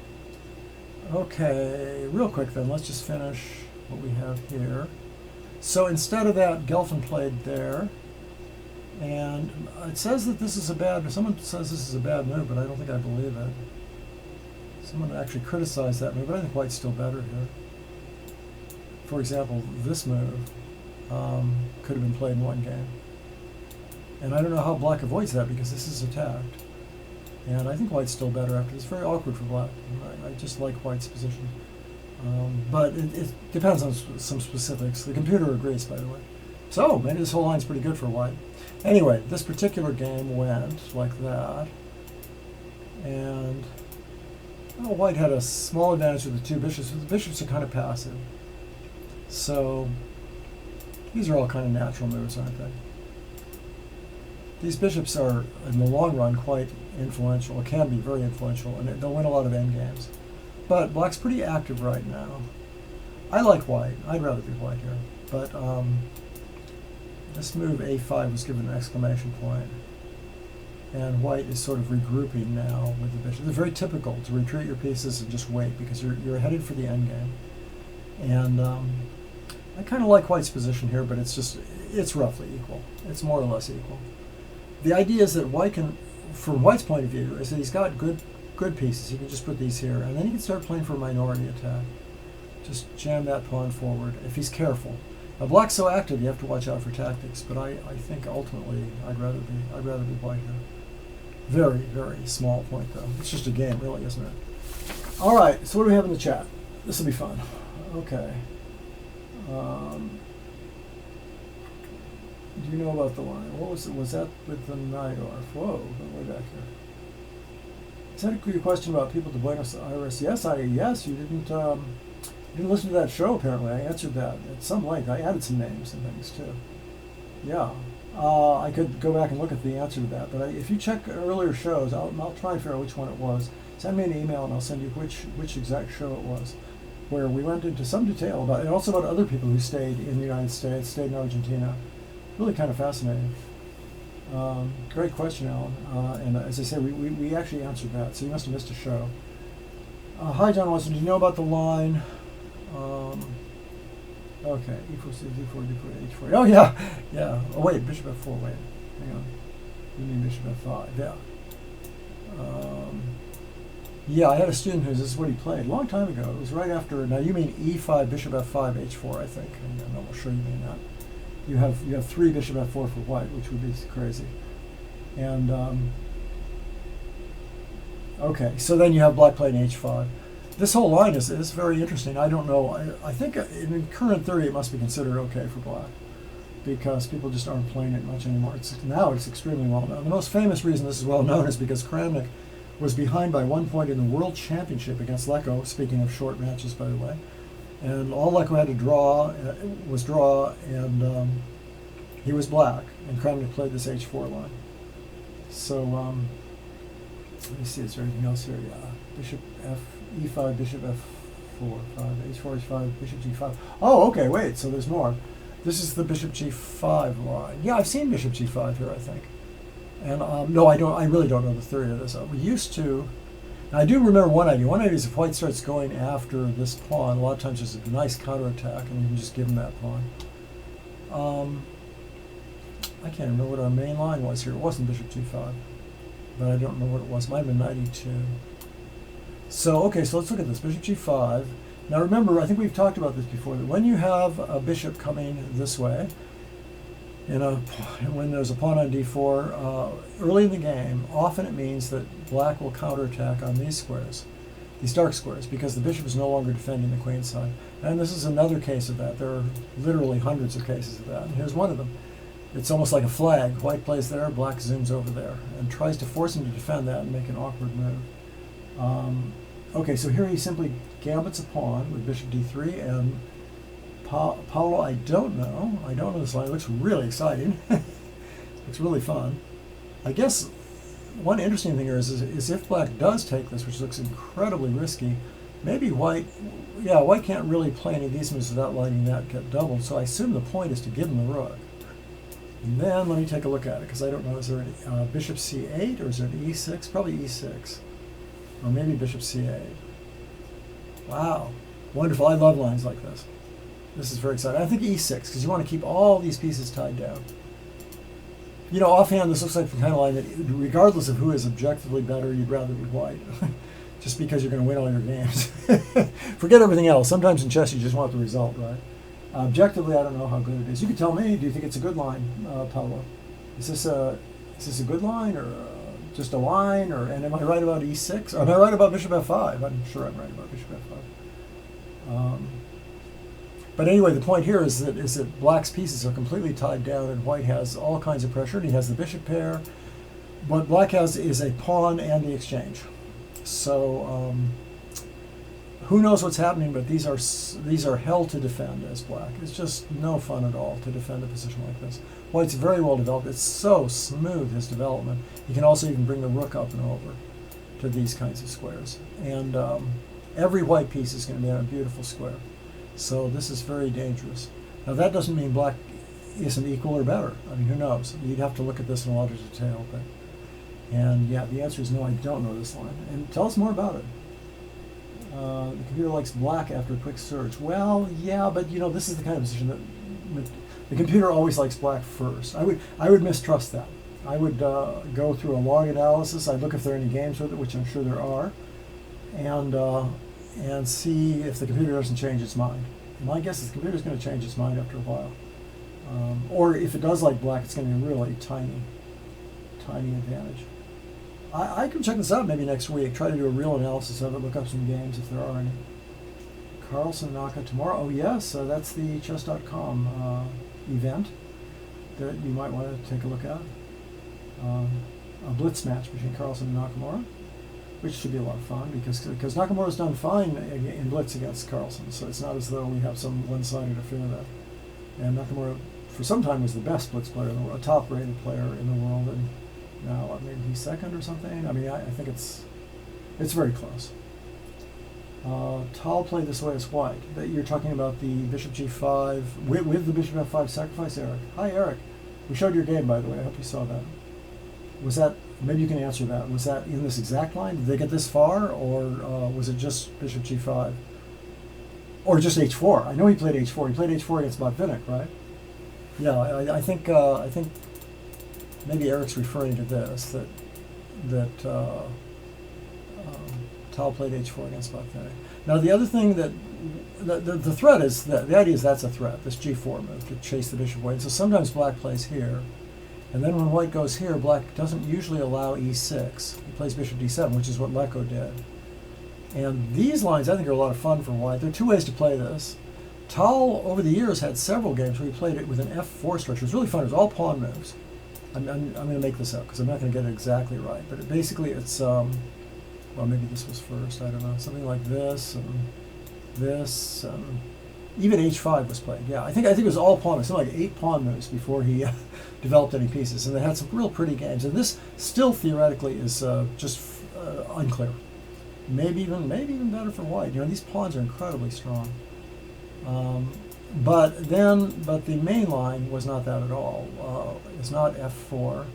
Okay, real quick then, let's just finish what we have here. So instead of that, Gelfand played there, and it says that this is a bad. Someone says this is a bad move, but I don't think I believe it. Someone actually criticized that move, but I think white's still better here. For example, this move could have been played in one game. And I don't know how black avoids that because this is attacked. And I think white's still better after this. It's very awkward for black. I just like white's position. But it depends on some specifics. The computer agrees, by the way. So maybe this whole line's pretty good for white. Anyway, this particular game went like that. And white had a small advantage with the 2 bishops, but the bishops are kind of passive. So these are all kind of natural moves, aren't they? These bishops are, in the long run, quite influential, or can be very influential, and they'll win a lot of endgames. But black's pretty active right now. I like white. I'd rather be white here. But this move, a5, was given an exclamation point. And white is sort of regrouping now with the bishop. It's very typical to retreat your pieces and just wait, because you're headed for the endgame. And I kind of like white's position here, but it's roughly equal. It's more or less equal. The idea is that white can, from white's point of view, is that he's got good pieces. He can just put these here, and then he can start playing for a minority attack. Just jam that pawn forward if he's careful. Now, black's so active, you have to watch out for tactics. But I think ultimately, I'd rather be white here. Very, very small point though. It's just a game, really, isn't it? All right. So what do we have in the chat? This will be fun. Okay. Do you know about the line? What was it? Was that with the Nigel? Whoa, way back here. Is that your question about people to Buenos Aires? Yes, you didn't listen to that show apparently. I answered that at some length. I added some names and things too. Yeah, I could go back and look at the answer to that. But if you check earlier shows, I'll try and figure out which one it was. Send me an email and I'll send you which exact show it was, where we went into some detail about, and also about other people who stayed in the United States, stayed in Argentina. Really kind of fascinating. Great question, Alan. And as I say, we actually answered that, so you must have missed a show. Hi, John Watson. Do you know about the line? Okay, e4, d4, d4, h4. Oh, yeah. Oh, wait, bishop f4. Wait, hang on. You mean bishop f5? Yeah. Yeah, I had a student who, this is what he played a long time ago. It was right after. Now, you mean e5, bishop f5, h4, I think. And I'm almost sure you mean that. You have 3 bishop f4 for white, which would be crazy. And okay, so then you have black playing h5. This whole line is very interesting. I don't know. I think in current theory it must be considered okay for black, because people just aren't playing it much anymore. Now it's extremely well known. The most famous reason this is well known is because Kramnik was behind by 1 point in the World Championship against Lecco. Speaking of short matches, by the way. And all Lecco had to draw was draw, and he was black, and Kramnik played this h4 line. So let me see, is there anything else here? Yeah, bishop e5, bishop f4, 5, h4, h5, bishop g5. Oh, okay, wait, so there's more. This is the bishop g5 line. Yeah, I've seen bishop g5 here, I think. And no, I don't. I really don't know the theory of this. We used to. Now, I do remember one idea. One idea is if white starts going after this pawn, a lot of times there's a nice counterattack, and you can just give him that pawn. I can't remember what our main line was here. It wasn't bishop g5, but I don't remember what it was. It might have been knight e2. So, okay, so let's look at this. Bishop g5. Now remember, I think we've talked about this before, that when you have a bishop coming this way, when there's a pawn on d4, early in the game, often it means that black will counterattack on these squares, these dark squares, because the bishop is no longer defending the queen side. And this is another case of that. There are literally hundreds of cases of that, and here's one of them. It's almost like a flag. White plays there, black zooms over there, and tries to force him to defend that and make an awkward move. Okay, so here he simply gambits a pawn with bishop d3, and Paulo, I don't know this line. It looks really exciting. Looks really fun. I guess one interesting thing here is if black does take this, which looks incredibly risky, maybe white can't really play any of these moves without letting that get doubled, so I assume the point is to give him the rook. And then let me take a look at it, because I don't know, is there an bishop c8 or is it an e6? Probably e6. Or maybe bishop c8. Wow. Wonderful. I love lines like this. This is very exciting. I think e6, because you want to keep all these pieces tied down. You know, offhand, this looks like the kind of line that, regardless of who is objectively better, you'd rather be white. Just because you're going to win all your games. Forget everything else. Sometimes in chess, you just want the result, right? Objectively, I don't know how good it is. You can tell me, do you think it's a good line, Paulo? Is this a good line, or just a line, and am I right about e6? Or am I right about bishop f5? I'm sure I'm right about bishop f5. But anyway, the point here is that black's pieces are completely tied down, and white has all kinds of pressure, and he has the bishop pair. What black has is a pawn and the exchange. So who knows what's happening, but these are hell to defend as black. It's just no fun at all to defend a position like this. White's very well developed. It's so smooth, his development. You can also even bring the rook up and over to these kinds of squares. And every white piece is going to be on a beautiful square. So this is very dangerous. Now that doesn't mean black isn't equal or better. I mean, who knows? You'd have to look at this in a lot of detail. And yeah, the answer is no, I don't know this line. And tell us more about it. The computer likes black after a quick search. Well, yeah, but you know, this is the kind of position that the computer always likes black first. I would mistrust that. I would go through a long analysis. I'd look if there are any games with it, which I'm sure there are, and see if the computer doesn't change its mind. My guess is the computer is going to change its mind after a while. Or if it does like black, it's going to be a really tiny advantage. I can check this out maybe next week, try to do a real analysis of it, look up some games if there are any. Carlsen Naka tomorrow. Oh yes, that's the chess.com event that you might want to take a look at. A blitz match between Carlsen and Nakamura, which should be a lot of fun because Nakamura's done fine in blitz against Carlsen, so it's not as though we have some one-sided affair there. And Nakamura for some time was the best blitz player in the world, a top-rated player in the world, and now maybe he's second or something. I mean, I think it's very close. Tal played this way as white. You're talking about the bishop g5 with the bishop f5 sacrifice, Eric. Hi, Eric. We showed your game, by the way. I hope you saw that. Was that, maybe you can answer that, was that in this exact line? Did they get this far, or was it just bishop g5? Or just h4? I know he played h4. He played h4 against Botvinnik, right? Yeah, I think maybe Eric's referring to this, that Tal played h4 against Botvinnik. Now the other thing that the threat is that the idea is that's a threat, this g4 move to chase the bishop away. So sometimes black plays here, and then when white goes here, black doesn't usually allow e6. He plays bishop d7, which is what Lecco did. And these lines I think are a lot of fun for white. There are two ways to play this. Tal over the years had several games where he played it with an f4 structure. It was really fun. It was all pawn moves. I'm going to make this up because I'm not going to get it exactly right. But basically it's, well, maybe this was first. I don't know. Something like this and this. Even h5 was played. Yeah, I think it was all pawn moves. Something like 8 pawn moves before he developed any pieces. And they had some real pretty games. And this still theoretically is just unclear. Maybe even better for white. You know, these pawns are incredibly strong. But the main line was not that at all. It's not f4 or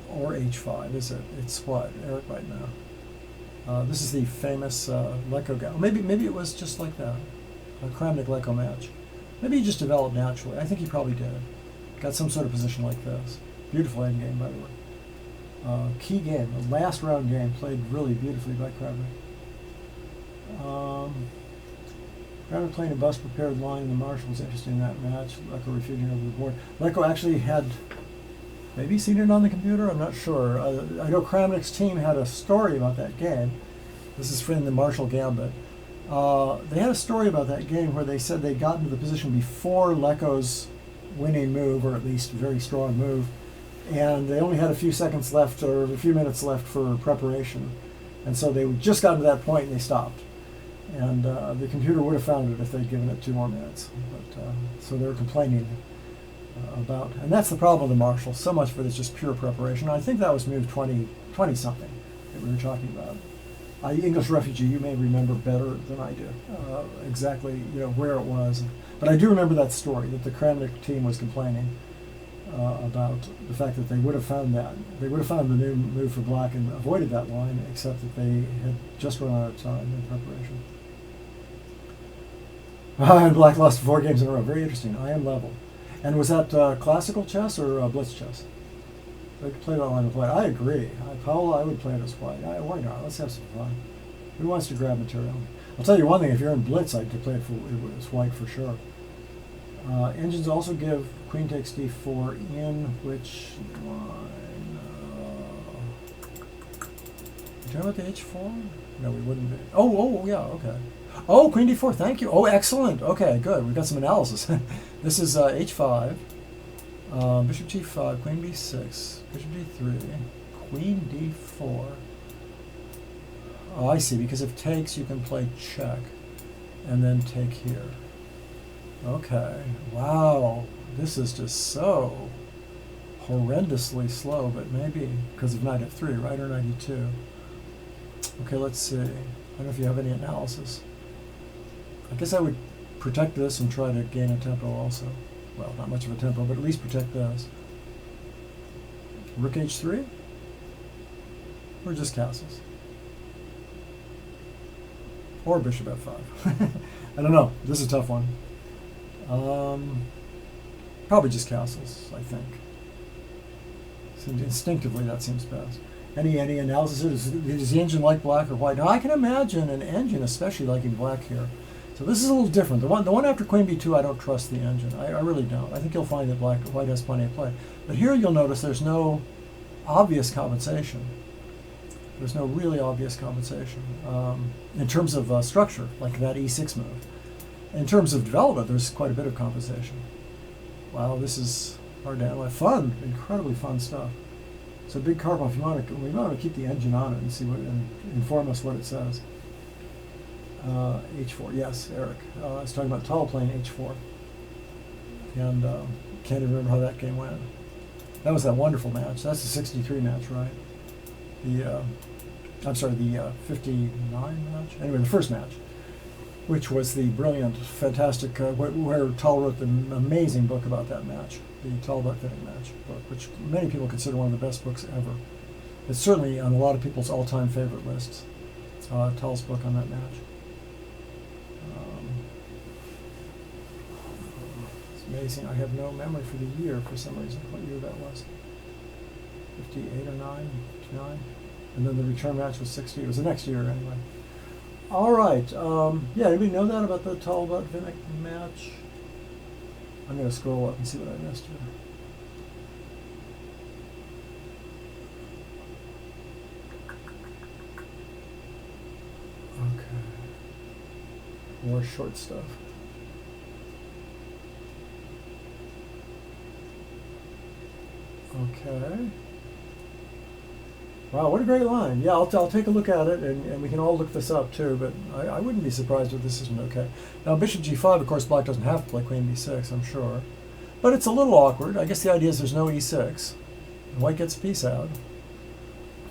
h5, is it? It's what? Eric right now. This is the famous Lecco game. Maybe it was just like that, a Kramnik-Lecco match. Maybe he just developed naturally. I think he probably did. Got some sort of position like this. Beautiful endgame, by the way. Key game, a last round game, played really beautifully by Kravnik. Kravnik playing a bust prepared line, and the Marshal was interested in that match. Leko refuting over the board. Leko actually had maybe seen it on the computer, I'm not sure. I know Kravnik's team had a story about that game. This is from the Marshall Gambit. They had a story about that game where they said they got into the position before Leko's winning move, or at least very strong move, and they only had a few seconds left or a few minutes left for preparation. And so they just got to that point and they stopped. And the computer would have found it if they'd given it 2 more minutes. But, so they were complaining about, and that's the problem with the Marshall. So much of it is just pure preparation. I think that was move 20 something that we were talking about. English Refugee, you may remember better than I do exactly where it was. But I do remember that story, that the Kramnik team was complaining about the fact that they would have found that. They would have found the new move for black and avoided that line, except that they had just run out of time in preparation. And black lost 4 games in a row. Very interesting. I am level. And was that classical chess or blitz chess? They could play that line of play. I agree. Paolo, I would play it as white. Why not? Let's have some fun. Who wants to grab material? I'll tell you one thing. If you're in blitz, I'd play it as white for sure. Engines also give queen takes d4 in which line? You talking about the h4? No, we wouldn't be. Oh, yeah, okay. Oh, queen d4, thank you. Oh, excellent. Okay, good. We've got some analysis. This is h5, bishop g5, queen b6, bishop d3, queen d4. Oh, I see, because if takes, you can play check, and then take here. Okay, wow, this is just so horrendously slow, but maybe because of knight f3, right, or knight e2. Okay, let's see. I don't know if you have any analysis. I guess I would protect this and try to gain a tempo also. Well, not much of a tempo, but at least protect this. Rook h3? Or just castles? Or bishop f5? I don't know. This is a tough one. Probably just castles, I think. So instinctively, that seems best. Any analysis? Does the engine like black or white? Now, I can imagine an engine especially liking black here. So this is a little different. The one after queen b2, I don't trust the engine. I really don't. I think you'll find that white has plenty of play. But here you'll notice there's no obvious compensation. There's no really obvious compensation in terms of structure, like that e6 move. In terms of development, there's quite a bit of compensation. Wow, this is hard to analyze. Fun, incredibly fun stuff. So Big Karpov, we want to keep the engine on it and see and inform us what it says. H4, yes, Eric. I was talking about Tal playing H4. And can't even remember how that game went. That was that wonderful match. That's the 63 match, right? I'm sorry, the 59 match? Anyway, the first match, which was the brilliant, fantastic, where Tal wrote the amazing book about that match, the Tal Buckfinning match book, which many people consider one of the best books ever. It's certainly on a lot of people's all-time favorite lists, Tal's book on that match. It's amazing. I have no memory for the year for some reason, what year that was. 58 or 9, 59? And then the return match was 60. It was the next year anyway. All right. Yeah, anybody know that about the Tal Buckfinning match? I'm going to scroll up and see what I missed here. Okay. More short stuff. Okay. Wow, what a great line. Yeah, I'll take a look at it, and we can all look this up too, but I wouldn't be surprised if this isn't okay. Now, bishop g5, of course, black doesn't have to play queen b6, I'm sure. But it's a little awkward. I guess the idea is there's no e6. And white gets a piece out.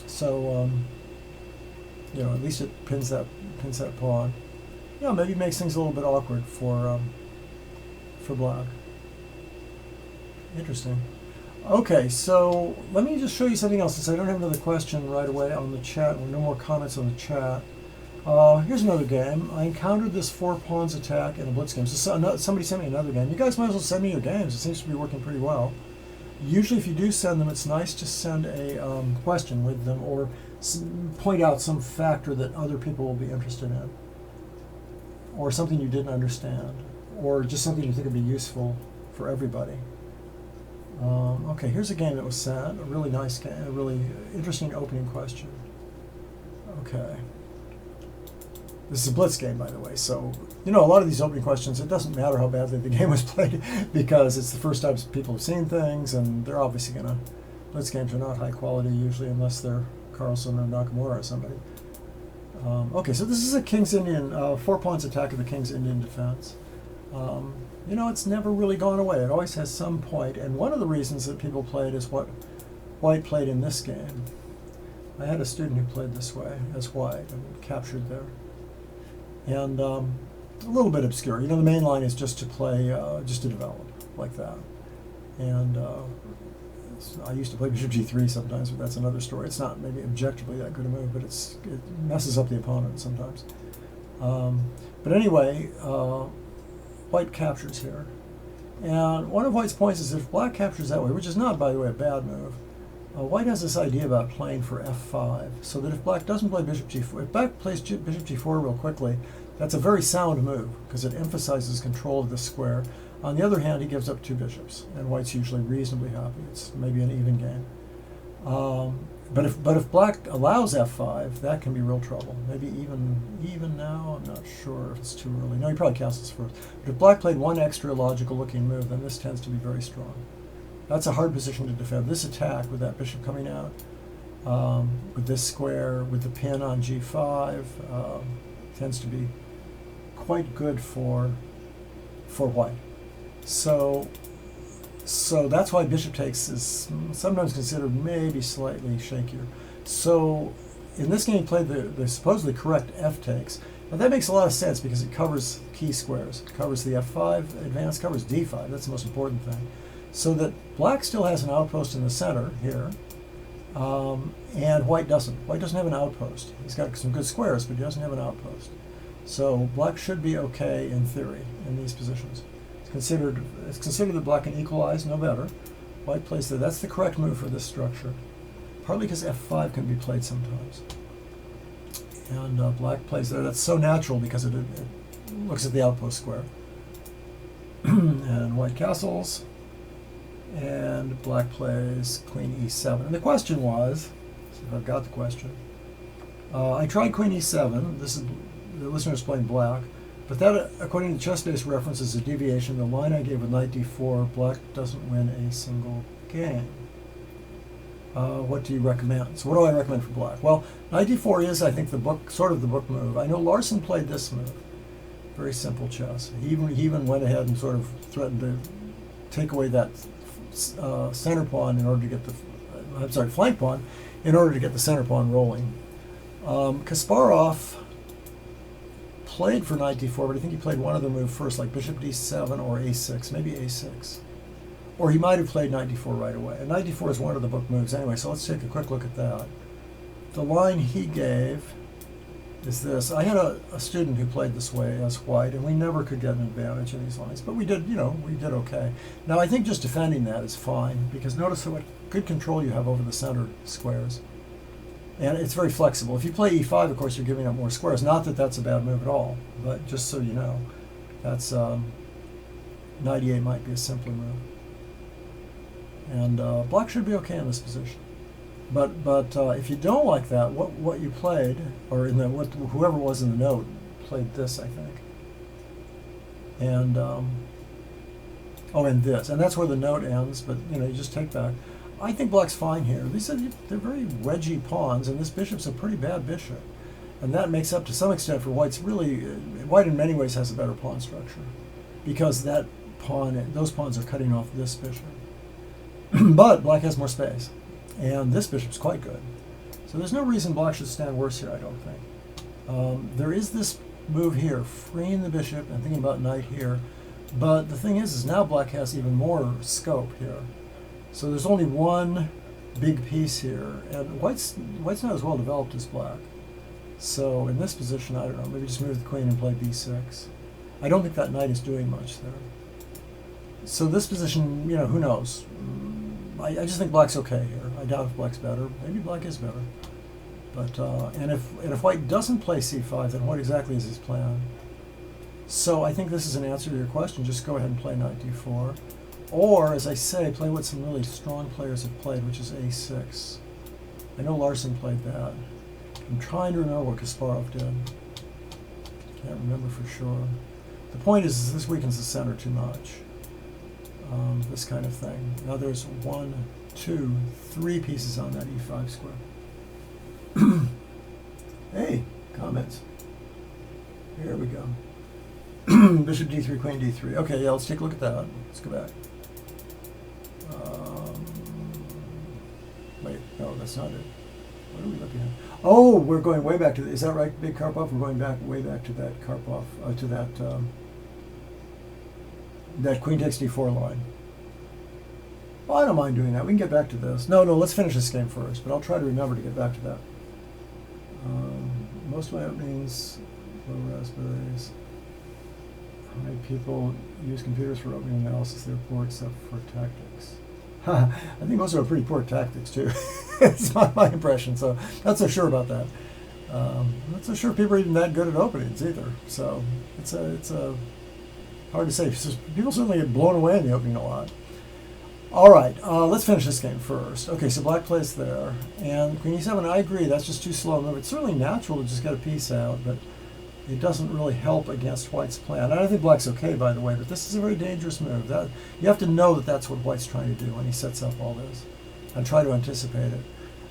So, at least it pins that pawn. Yeah, maybe makes things a little bit awkward for black. Interesting. Okay, so let me just show you something else, since I don't have another question right away on the chat, or no more comments on the chat. Here's another game. I encountered this 4 pawns attack in a blitz game. So somebody sent me another game. You guys might as well send me your games. It seems to be working pretty well. Usually if you do send them, it's nice to send a question with them or point out some factor that other people will be interested in, or something you didn't understand, or just something you think would be useful for everybody. Okay, here's a game that was sent. A really nice game, a really interesting opening question. Okay. This is a blitz game, by the way, so, you know, a lot of these opening questions, it doesn't matter how badly the game was played because it's the first time people have seen things, and they're obviously going to, blitz games are not high quality usually unless they're Carlson or Nakamura or somebody. Okay, so this is a King's Indian, 4 pawns attack of the King's Indian defense. You know, it's never really gone away. It always has some point, and one of the reasons that people played is what White played in this game. I had a student who played this way as White and captured there. And a little bit obscure. You know, the main line is just to play, just to develop like that. And I used to play Bishop G3 sometimes, but that's another story. It's not maybe objectively that good a move, but it messes up the opponent sometimes. But anyway, White captures here. And one of White's points is if Black captures that way, which is not, by the way, a bad move, White has this idea about playing for f5, so that if Black doesn't play Bishop G4, if Black plays Bishop G4 real quickly, that's a very sound move, because it emphasizes control of the square. On the other hand, he gives up 2 bishops, and White's usually reasonably happy. It's maybe an even game. But if Black allows f5, that can be real trouble. Maybe even now, I'm not sure if it's too early. No, he probably castles first. But if Black played one extra logical-looking move, then this tends to be very strong. That's a hard position to defend. This attack with that bishop coming out, with this square, with the pin on g5, tends to be quite good for White. So that's why bishop takes is sometimes considered maybe slightly shakier. So in this game, he played the supposedly correct f takes. Now that makes a lot of sense because it covers key squares. It covers the f5 advance, covers d5. That's the most important thing. So that Black still has an outpost in the center here, and White doesn't. White doesn't have an outpost. He's got some good squares, but he doesn't have an outpost. So Black should be okay in theory in these positions. It's considered that Black can equalize, no better. White plays there. That's the correct move for this structure, partly because f5 can be played sometimes. And Black plays there. That's so natural because it looks at the outpost square. And White castles. And Black plays Queen e7. And the question was, see if I've got the question. I tried Queen e7. This is the listener's playing Black, but that, according to chess-based reference, is a deviation. The line I gave with knight d4, Black doesn't win a single game. What do you recommend? So what do I recommend for Black? Well, knight d4 is, I think, sort of the book move. I know Larson played this move. Very simple chess. He even went ahead and sort of threatened to take away that center pawn in order to get the, flank pawn, in order to get the center pawn rolling. Kasparov played for knight d4, but I think he played one other move first, like bishop d7 or a6, maybe a6. Or he might have played knight d4 right away. And knight d4 is one of the book moves anyway, so let's take a quick look at that. The line he gave is this. I had a student who played this way as White, and we never could get an advantage in these lines, but we did, we did okay. Now I think just defending that is fine, because notice what good control you have over the center squares. And it's very flexible. If you play e5, of course, you're giving up more squares. Not that that's a bad move at all, but just so you know, that's knight e8 might be a simpler move. And Black should be okay in this position. But if you don't like that, what you played, or in the whoever was in the note played this, I think. And and this, and that's where the note ends. But you just take back. I think Black's fine here. They're very wedgy pawns, and this bishop's a pretty bad bishop, and that makes up to some extent for White's White in many ways has a better pawn structure, because those pawns are cutting off this bishop. But Black has more space, and this bishop's quite good. So there's no reason Black should stand worse here, I don't think. There is this move here, freeing the bishop and thinking about knight here, but the thing is now Black has even more scope here. So there's only one big piece here, and White's not as well developed as Black. So in this position, I don't know, maybe just move the queen and play b6. I don't think that knight is doing much there. So this position, you know, who knows? I just think black's okay here. I doubt if black's better. Maybe black is better. But and if white doesn't play c5, then what exactly is his plan? So I think this is an answer to your question. Just go ahead and play knight d4. Or, as I say, play what some really strong players have played, which is a6. I know Larson played that. I'm trying to remember what Kasparov did. Can't remember for sure. The point is this weakens the center too much. This kind of thing. Now there's 1, 2, 3 pieces on that e5 square. Hey, comments. Here we go. Bishop d3, queen d3. Okay, yeah, let's take a look at that. Let's go back. Wait, no, that's not it. What are we looking at? Oh, we're going way back to, is that right, Big Karpov? We're going back, way back to that Karpov, to that, that queen takes d4 line. Well, I don't mind doing that. We can get back to this. No, let's finish this game first, but I'll try to remember to get back to that. Most of my openings, low raspberries. How many people use computers for opening analysis? They're poor except for tactics. I think most are pretty poor tactics too. It's my impression, so not so sure about that. Not so sure people are even that good at openings either. So it's a hard to say. People certainly get blown away in the opening a lot. All right, let's finish this game first. Okay, so black plays there, and queen e7. I agree, that's just too slow a move. It's certainly natural to just get a piece out, but it doesn't really help against white's plan. And I think black's okay, by the way, but this is a very dangerous move. You have to know that that's what white's trying to do when he sets up all this, and try to anticipate it.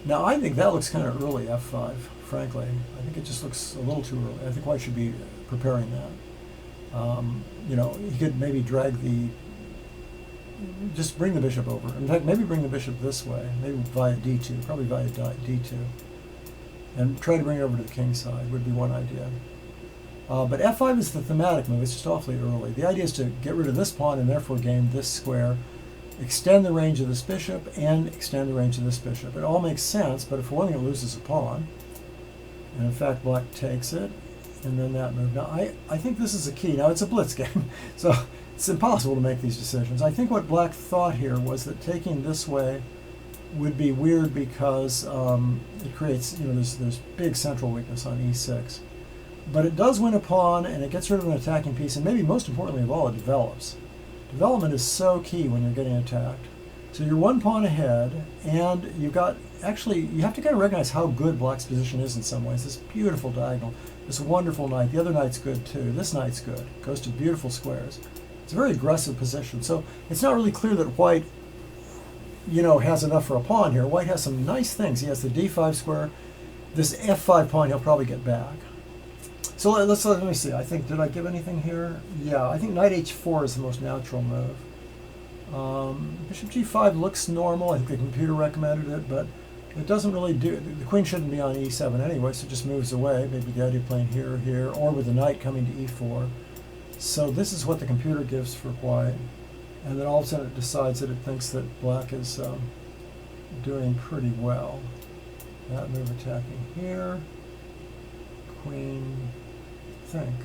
Now, I think that looks kind of early, f5, frankly. I think it just looks a little too early. I think white should be preparing that. You know, he could maybe just bring the bishop over. In fact, maybe bring the bishop this way, maybe via d2, probably via d2. And try to bring it over to the king side would be one idea. But f5 is the thematic move. It's just awfully early. The idea is to get rid of this pawn and therefore gain this square, extend the range of this bishop, and extend the range of this bishop. It all makes sense, but if one thing, it loses a pawn. And in fact, black takes it, and then that move. Now, I think this is a key. Now, it's a blitz game, so it's impossible to make these decisions. I think what black thought here was that taking this way would be weird because it creates, you know, there's big central weakness on e6. But it does win a pawn, and it gets rid of an attacking piece, and maybe most importantly of all, it develops. Development is so key when you're getting attacked. So you're one pawn ahead, and you've got, actually, you have to kind of recognize how good black's position is in some ways. This beautiful diagonal, this wonderful knight. The other knight's good too. This knight's good. Goes to beautiful squares. It's a very aggressive position. So it's not really clear that white, you know, has enough for a pawn here. White has some nice things. He has the d5 square. This f5 pawn he'll probably get back. So let me see. I think, did I give anything here? Yeah, I think knight h4 is the most natural move. Bishop g5 looks normal. I think the computer recommended it, but it doesn't really do. The queen shouldn't be on e7 anyway, so it just moves away. Maybe the idea of playing here, or with the knight coming to e4. So this is what the computer gives for white, and then all of a sudden it decides that it thinks that black is doing pretty well. That move attacking here. Queen, I think.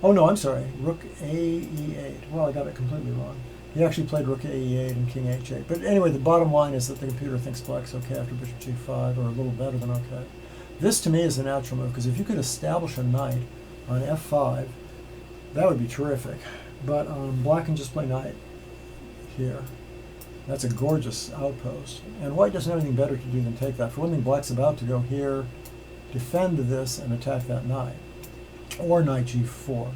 Oh no, I'm sorry. Rook a e8. Well, I got it completely wrong. He actually played rook a e8 and king h8. But anyway, the bottom line is that the computer thinks black's okay after bishop g5, or a little better than okay. This to me is the natural move, because if you could establish a knight on f5, that would be terrific. But black can just play knight here. That's a gorgeous outpost. And white doesn't have anything better to do than take that. For one thing, black's about to go here, defend this, and attack that knight, or knight g4.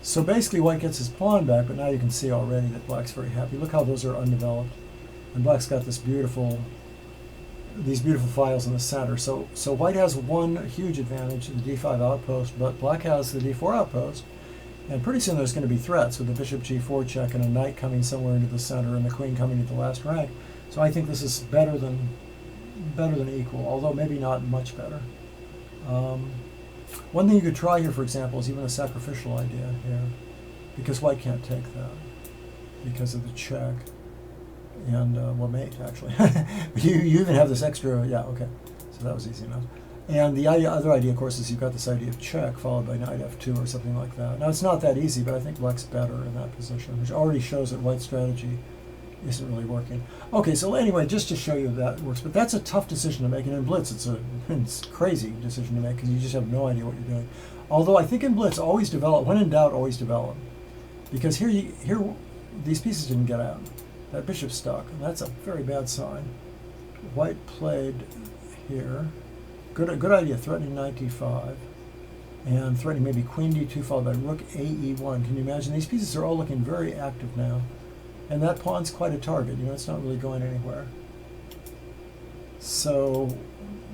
So basically white gets his pawn back, but now you can see already that black's very happy. Look how those are undeveloped. And black's got these beautiful files in the center. So white has one huge advantage, the d5 outpost, but black has the d4 outpost. And pretty soon there's going to be threats with the bishop g4 check and a knight coming somewhere into the center and the queen coming to the last rank. So I think this is better than equal, although maybe not much better. One thing you could try here, for example, is even a sacrificial idea here, because white can't take that because of the check, and well, mate, actually. you even have this extra, yeah, okay, so that was easy enough. And the other idea, of course, is you've got this idea of check followed by knight f2 or something like that. Now, it's not that easy, but I think black's better in that position, which already shows that white's strategy isn't really working. Okay, so anyway, just to show you that works, but that's a tough decision to make, and in blitz, it's a crazy decision to make because you just have no idea what you're doing. Although I think in blitz, always develop. When in doubt, always develop, because here these pieces didn't get out. That bishop's stuck, and that's a very bad sign. White played here. Good idea, threatening knight d5, and threatening maybe queen d2 followed by rook ae1. Can you imagine? These pieces are all looking very active now, and that pawn's quite a target. You know, it's not really going anywhere. So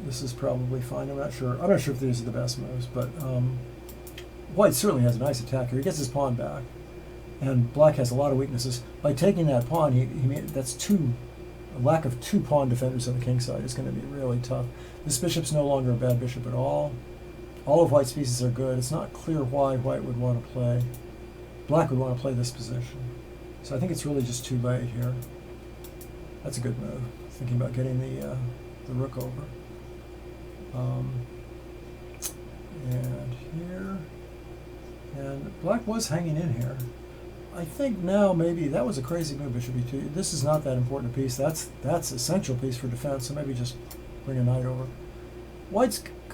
this is probably fine. I'm not sure if these are the best moves, but white certainly has a nice attack here. He gets his pawn back, and black has a lot of weaknesses. By taking that pawn, a lack of two pawn defenders on the king side is going to be really tough. This bishop's no longer a bad bishop at all. All of white's pieces are good. It's not clear why white would want to play. Black would want to play this position. So I think it's really just too late here. That's a good move. Thinking about getting the rook over. And here. And black was hanging in here. I think now maybe that was a crazy move, bishop e2. This is not that important a piece. That's essential piece for defense. So maybe just bring a knight over.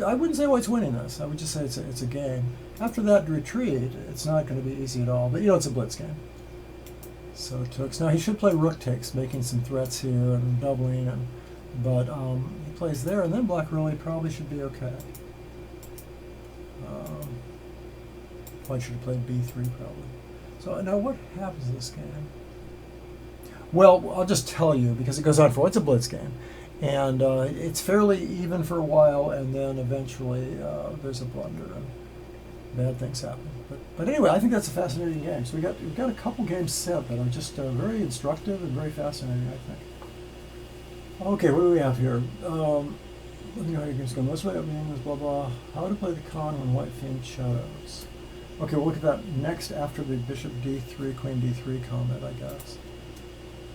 I wouldn't say white's winning this. I would just say it's a game. After that retreat, it's not going to be easy at all. But you know, it's a blitz game. So tooks. Now he should play rook takes, making some threats here and doubling, but he plays there, and then black really probably should be okay. White should have played b3 probably. So now what happens in this game? Well, I'll just tell you because it goes on for it's a blitz game, and it's fairly even for a while, and then eventually there's a blunder and bad things happen. But anyway, I think that's a fascinating game. So we've got a couple games set that are just very instructive and very fascinating, I think. Okay, what do we have here? Looking at how your game's going. Most white opening is blah blah. How to play the con when white fianchettos. Okay, we'll look at that next after the bishop d3, queen d3 comment, I guess.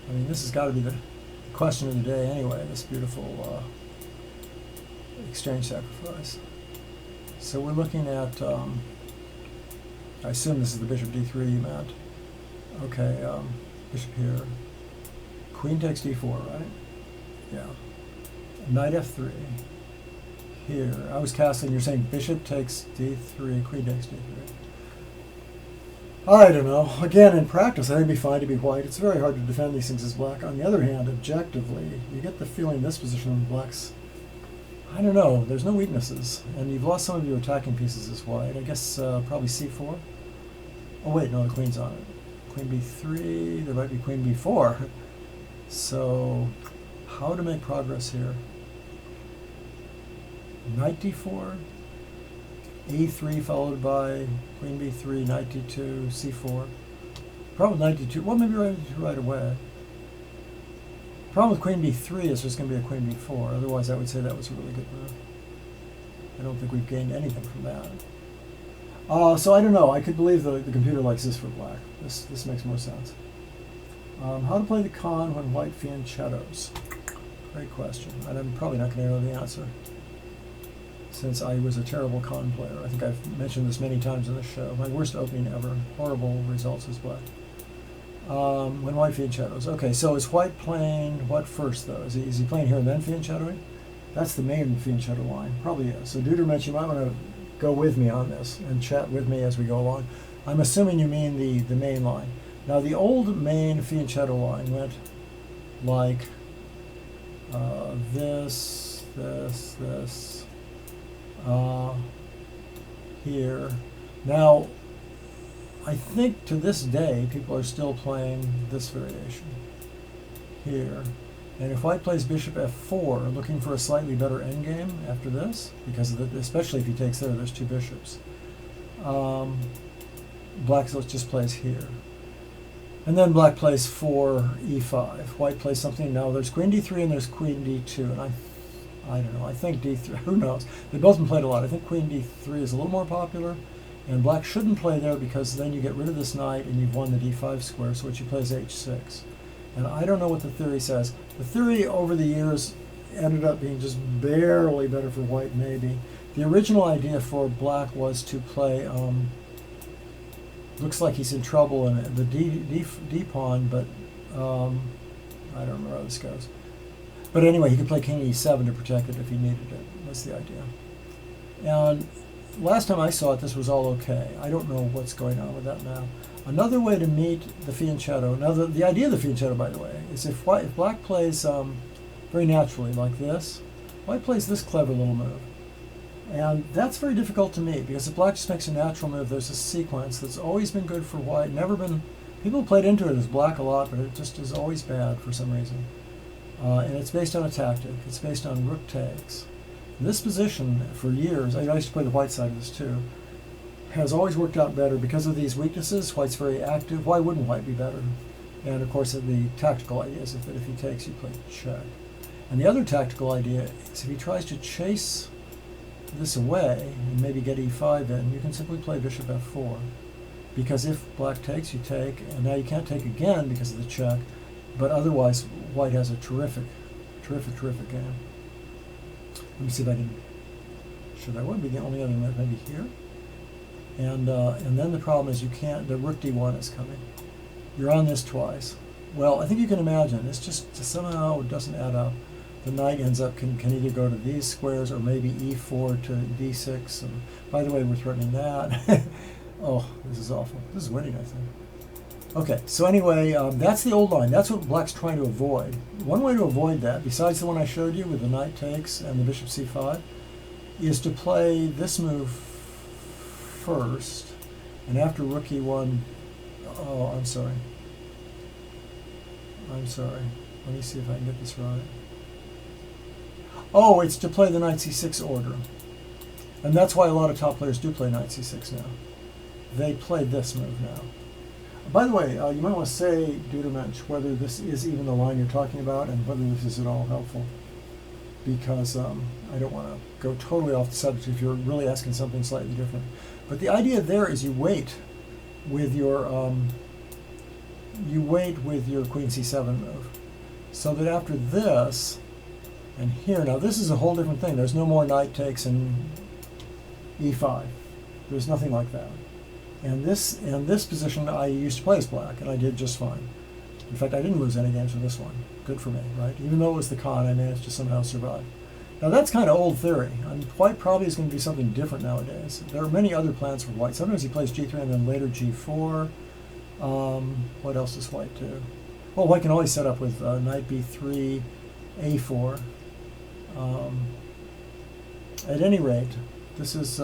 I mean, this has got to be the question of the day anyway, this beautiful exchange sacrifice. So we're looking at, I assume this is the bishop d3 you meant. Okay, bishop here. Queen takes d4, right? Yeah. Knight f3. Here, I was castling, you're saying bishop takes d3, queen takes d3. I don't know. Again, in practice, I think it'd be fine to be white. It's very hard to defend these things as black. On the other hand, objectively, you get the feeling this position of black's, I don't know, there's no weaknesses. And you've lost some of your attacking pieces as white. I guess probably c4. Oh wait, no, the queen's on it. Queen b3, there might be queen b4. So, how to make progress here? Knight d4. e3 followed by queen b3, knight d2, c4. Problem with knight d2, well maybe right away. Problem with queen b3 is there's going to be a queen b4, otherwise I would say that was a really good move. I don't think we've gained anything from that. So I don't know, I could believe the computer likes this for black. This makes more sense. How to play the con when white fianchettos? Great question, and I'm probably not going to know the answer, since I was a terrible con player. I think I've mentioned this many times in the show. My worst opening ever. Horrible results as black. When white fianchettos. Okay, so is white playing what first, though? Is he playing here and then fianchettoing? That's the main fianchetto line. Probably is. So Dudermensch, you might want to go with me on this and chat with me as we go along. I'm assuming you mean the main line. Now, the old main fianchetto line went like this, here. Now, I think to this day, people are still playing this variation here. And if white plays bishop f4, looking for a slightly better endgame after this, because of especially if he takes there, there's two bishops. Black just plays here. And then black plays 4 e5. White plays something. Now there's queen d3 and there's queen d2. And I don't know. I think d3, who knows? They've both been played a lot. I think queen d3 is a little more popular. And black shouldn't play there because then you get rid of this knight and you've won the d5 square, so what you play is h6. And I don't know what the theory says. The theory over the years ended up being just barely better for white, maybe. The original idea for black was to play, looks like he's in trouble in the D pawn, but I don't remember how this goes. But anyway, he could play king e7 to protect it if he needed it. That's the idea. And last time I saw it, this was all okay. I don't know what's going on with that now. Another way to meet the fianchetto, now the idea of the fianchetto, by the way, is if black plays very naturally like this, white plays this clever little move. And that's very difficult to meet, because if black just makes a natural move, there's a sequence that's always been good for white, never been, people played into it as black a lot, but it just is always bad for some reason. And it's based on a tactic. It's based on rook takes. This position, for years, I used to play the white side of this too, has always worked out better because of these weaknesses. White's very active. Why wouldn't white be better? And of course, the tactical idea is that if he takes, you play check. And the other tactical idea is if he tries to chase this away and maybe get e5 in, you can simply play bishop f4. Because if black takes, you take, and now you can't take again because of the check, but otherwise white has a terrific game. Let me see if I can, sure that would be the only other move, maybe here. And then the problem is you can't, the rook d1 is coming. You're on this twice. Well, I think you can imagine, it's just somehow it doesn't add up. The knight ends up, can either go to these squares or maybe e4 to d6. And by the way, we're threatening that. Oh, this is awful. This is winning, I think. Okay, so anyway, that's the old line. That's what black's trying to avoid. One way to avoid that, besides the one I showed you with the knight takes and the bishop c5, is to play this move first, and after rook e1, oh, I'm sorry. Let me see if I can get this right. Oh, it's to play the knight c6 order. And that's why a lot of top players do play knight c6 now. They play this move now. By the way, you might want to say, Dudermensch, whether this is even the line you're talking about and whether this is at all helpful. Because I don't want to go totally off the subject if you're really asking something slightly different. But the idea there is you wait with your queen c7 move. So that after this, and here, now this is a whole different thing. There's no more knight takes in e5. There's nothing like that. And this position I used to play as black, and I did just fine. In fact, I didn't lose any games with this one. Good for me, right? Even though it was the con, I managed to somehow survive. Now that's kind of old theory. White probably is going to do something different nowadays. There are many other plans for white. Sometimes he plays g3 and then later g4. What else does white do? Well, white can always set up with knight b3, a4. At any rate, this is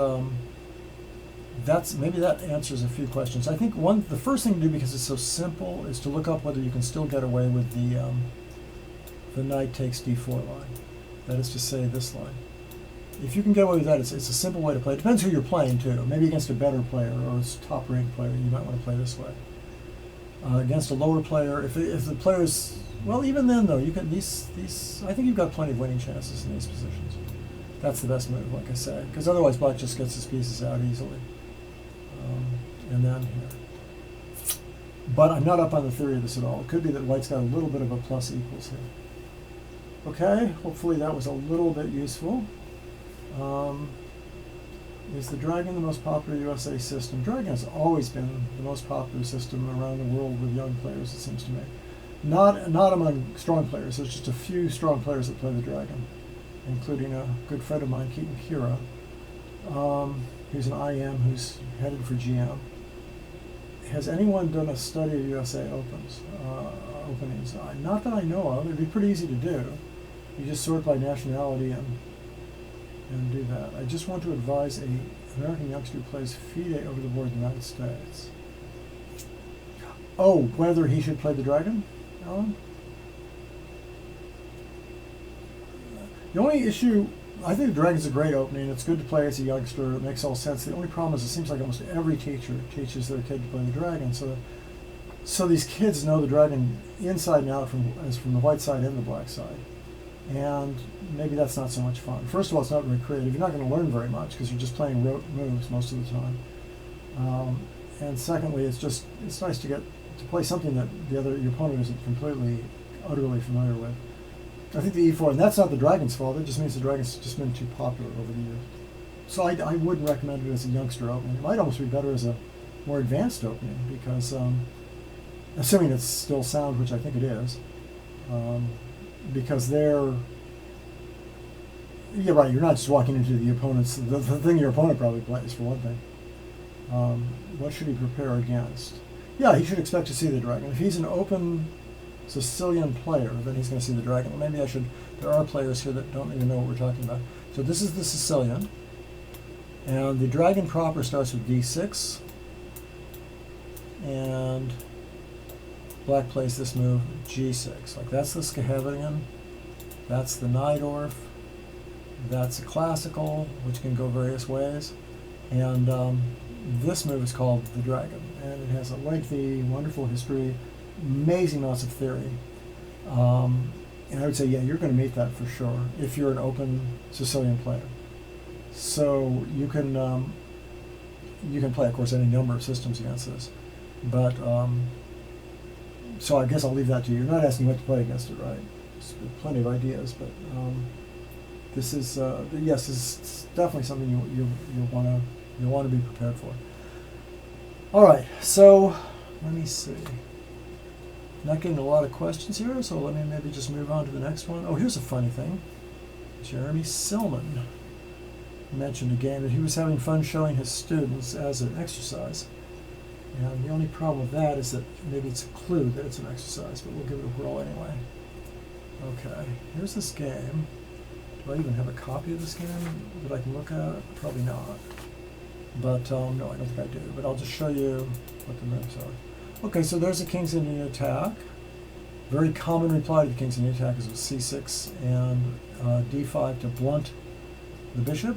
maybe that answers a few questions. I think the first thing to do, because it's so simple, is to look up whether you can still get away with the knight takes d4 line. That is to say, this line. If you can get away with that, it's a simple way to play. It depends who you're playing too. Maybe against a better player or a top ranked player, you might want to play this way. Against a lower player, if the player is, well, even then though, you can I think you've got plenty of winning chances in these positions. That's the best move, like I said, because otherwise black just gets his pieces out easily. And then here. But I'm not up on the theory of this at all. It could be that white's got a little bit of a plus equals here. Okay, hopefully that was a little bit useful. Is the Dragon the most popular USA system? Dragon has always been the most popular system around the world with young players, it seems to me. Not among strong players. There's just a few strong players that play the Dragon, including a good friend of mine, Keaton Kira. He's an IM who's headed for GM. Has anyone done a study of USA openings? Not that I know of. It'd be pretty easy to do. You just sort by nationality and do that. I just want to advise an American youngster who plays FIDE over the board in the United States. Oh, whether he should play the Dragon, Alan? The only issue, I think the Dragon's a great opening. It's good to play as a youngster. It makes all sense. The only problem is it seems like almost every teacher teaches their kid to play the Dragon. So these kids know the Dragon inside and out from the white side and the black side. And maybe that's not so much fun. First of all, it's not very creative. You're not going to learn very much because you're just playing rote moves most of the time. And secondly, it's nice to play something that your opponent isn't completely, utterly familiar with. I think the e4, and that's not the dragon's fault. It just means the dragon's just been too popular over the years. So I wouldn't recommend it as a youngster opening. It might almost be better as a more advanced opening because, assuming it's still sound, which I think it is, because they're, yeah, right, you're not just walking into the opponent's, the thing your opponent probably plays, for one thing. What should he prepare against? Yeah, he should expect to see the dragon. If he's an open Sicilian player, then he's going to see the dragon. Well, maybe I should, there are players here that don't even know what we're talking about. So this is the Sicilian, and the dragon proper starts with d6, and black plays this move, g6. Like that's the Scheveningen, that's the Najdorf, that's a classical, which can go various ways, and this move is called the dragon, and it has a lengthy, wonderful history, amazing amounts of theory, and I would say, yeah, you're going to meet that for sure if you're an open Sicilian player. So you can play, of course, any number of systems against this, but so I guess I'll leave that to you. You're not asking what to play against it, right? There's plenty of ideas, but this is yes, this is definitely something you want to be prepared for. All right, so let me see. Not getting a lot of questions here, so let me maybe just move on to the next one. Oh, here's a funny thing. Jeremy Silman mentioned a game that he was having fun showing his students as an exercise. And the only problem with that is that maybe it's a clue that it's an exercise, but we'll give it a whirl anyway. Okay, here's this game. Do I even have a copy of this game that I can look at? Probably not. But no, I don't think I do. But I'll just show you what the moves are. Okay, so there's a King's Indian attack. Very common reply to the King's Indian attack is with c6 and d5 to blunt the bishop.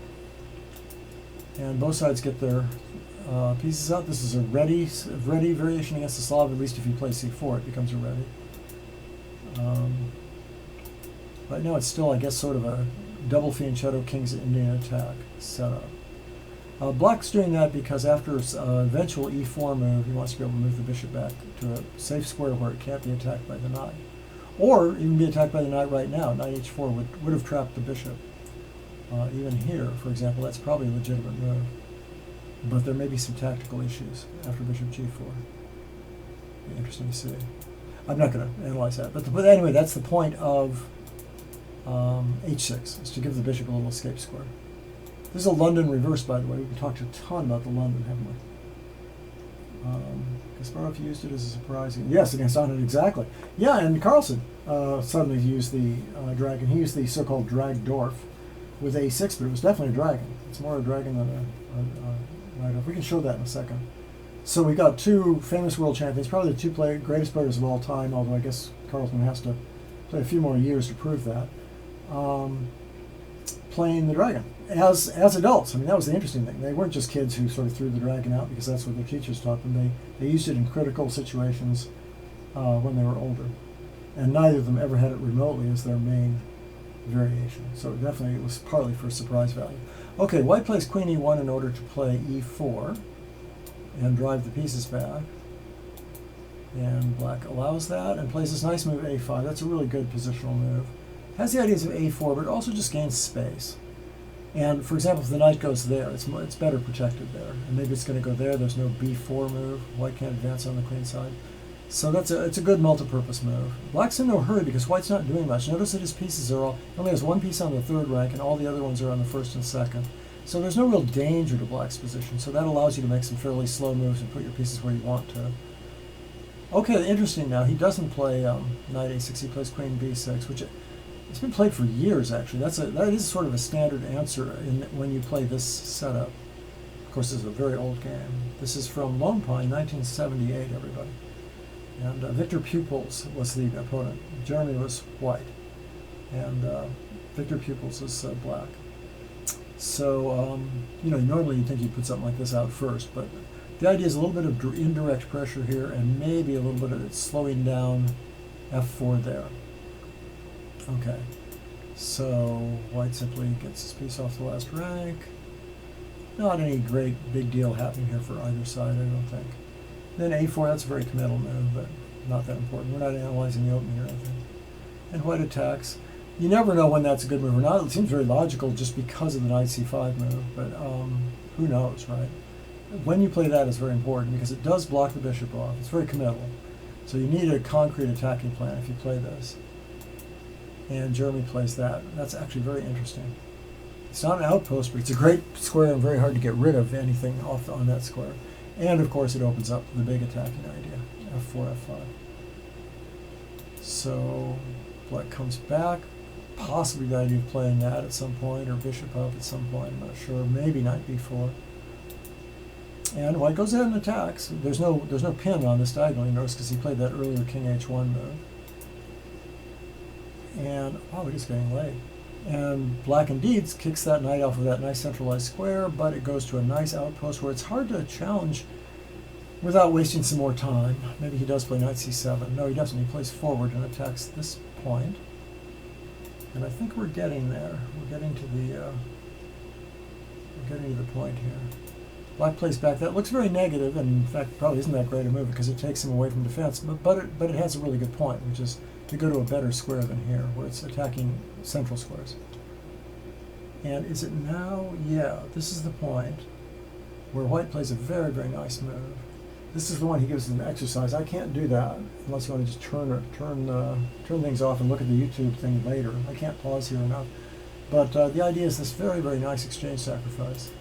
And both sides get their pieces out. This is a ready variation against the Slav. At least if you play c4, it becomes a ready. Right now it's still, I guess, sort of a double fianchetto King's Indian attack setup. Black's doing that because after eventual e4 move, he wants to be able to move the bishop back to a safe square where it can't be attacked by the knight. Or even be attacked by the knight right now. Knight h4 would have trapped the bishop. Even here, for example, that's probably a legitimate move. But there may be some tactical issues after bishop g4. Be interesting to see. I'm not going to analyze that. But anyway, that's the point of h6, is to give the bishop a little escape square. This is a London reverse, by the way. We've talked a ton about the London, haven't we? Kasparov used it as a surprise. Yes, against Anand, exactly. Yeah, and Carlsen suddenly used the dragon. He used the so-called Dragdorf with a6, but it was definitely a dragon. It's more a dragon than a Najdorf. We can show that in a second. So we got two famous world champions, probably the two greatest players of all time, although I guess Carlsen has to play a few more years to prove that, playing the dragon as adults. I mean, that was the interesting thing. They weren't just kids who sort of threw the dragon out because that's what their teachers taught them. They used it in critical situations when they were older. And neither of them ever had it remotely as their main variation. So definitely it was partly for surprise value. Okay, white plays queen e1 in order to play e4 and drive the pieces back. And black allows that and plays this nice move a5. That's a really good positional move. Has the ideas of a4, but it also just gains space. And for example, if the knight goes there, it's better protected there. And maybe it's going to go there. There's no b4 move. White can't advance on the queen side. So it's a good multi-purpose move. Black's in no hurry because white's not doing much. Notice that his pieces are all, he only has one piece on the third rank and all the other ones are on the first and second. So there's no real danger to black's position. So that allows you to make some fairly slow moves and put your pieces where you want to. Okay, interesting now. He doesn't play knight a6. He plays queen b6, which it's been played for years, actually. That is sort of a standard answer when you play this setup. Of course, this is a very old game. This is from Lone Pine, 1978, everybody. And Victor Pupils was the opponent. Jeremy was white. And Victor Pupils is black. So, normally you'd think you'd put something like this out first, but the idea is a little bit of indirect pressure here and maybe a little bit of it slowing down f4 there. Okay, so white simply gets his piece off the last rank. Not any great big deal happening here for either side, I don't think. Then a4, that's a very committal move, but not that important. We're not analyzing the opening or anything. And white attacks. You never know when that's a good move or not. It seems very logical just because of the knight c5 move, but who knows, right? When you play that is very important because it does block the bishop off. It's very committal. So you need a concrete attacking plan if you play this. And Jeremy plays that. That's actually very interesting. It's not an outpost, but it's a great square and very hard to get rid of anything off on that square. And of course it opens up the big attacking idea, f4, f5. So black comes back, possibly the idea of playing that at some point, or bishop up at some point, I'm not sure, maybe knight b4. And white goes ahead and attacks. There's no pin on this diagonal, you notice, because he played that earlier king h1 move. And, oh, it is getting late. And black indeed kicks that knight off of that nice centralized square, but it goes to a nice outpost where it's hard to challenge without wasting some more time. Maybe he does play knight c7. No, he doesn't. He plays forward and attacks this point. And I think we're getting there. We're getting to the point here. Black plays back. That looks very negative, and in fact probably isn't that great a move because it takes him away from defense. But it has a really good point, which is to go to a better square than here, where it's attacking central squares. And is it now? Yeah, this is the point where white plays a very, very nice move. This is the one he gives as an exercise. I can't do that unless you want to just turn things off and look at the YouTube thing later. I can't pause here enough. But the idea is this very, very nice exchange sacrifice.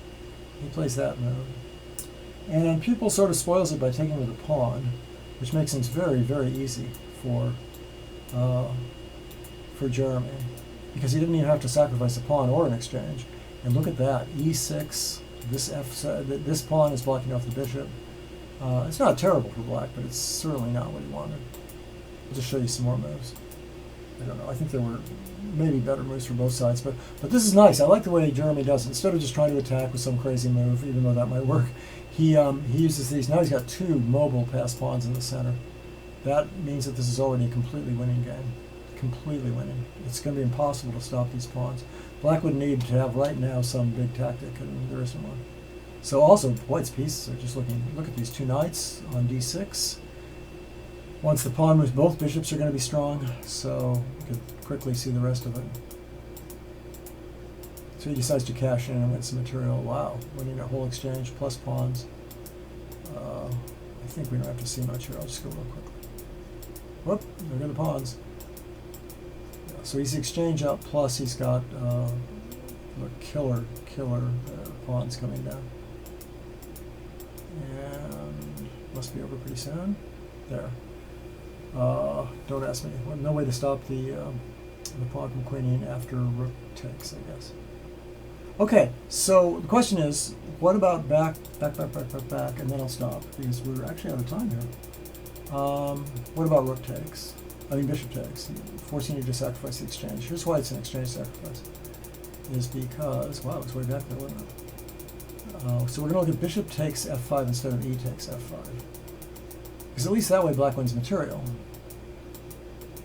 He plays that move. And Pupil sort of spoils it by taking with a pawn, which makes things very, very easy for Jeremy, because he didn't even have to sacrifice a pawn or an exchange. And look at that, e6, this pawn is blocking off the bishop. It's not terrible for black, but it's certainly not what he wanted. I'll just show you some more moves. I don't know, I think there were maybe better moves for both sides, but this is nice. I like the way Jeremy does it. Instead of just trying to attack with some crazy move, even though that might work, he uses these. Now he's got two mobile passed pawns in the center. That means that this is already a completely winning game. Completely winning. It's going to be impossible to stop these pawns. Black would need to have right now some big tactic, and there isn't one. So also, white's pieces are just looking, look at these two knights on d6. Once the pawn moves, both bishops are going to be strong, so you could quickly see the rest of it. So he decides to cash in and win some material. Wow, winning a whole exchange plus pawns. I think we don't have to see much here. I'll just go real quickly. Whoop, there go the pawns. Yeah, so he's exchange up, plus he's got killer pawns coming down. And must be over pretty soon. There. Don't ask me. Well, no way to stop the pawn from queening after rook takes, I guess. Okay, so the question is, what about back, and then I'll stop, because we're actually out of time here. What about rook takes? I mean bishop takes, forcing you to sacrifice the exchange. Here's why it's an exchange sacrifice. Is because, wow, it's way back there, wasn't it? So we're going to look at bishop takes f5 instead of e takes f5. Because at least that way black wins material.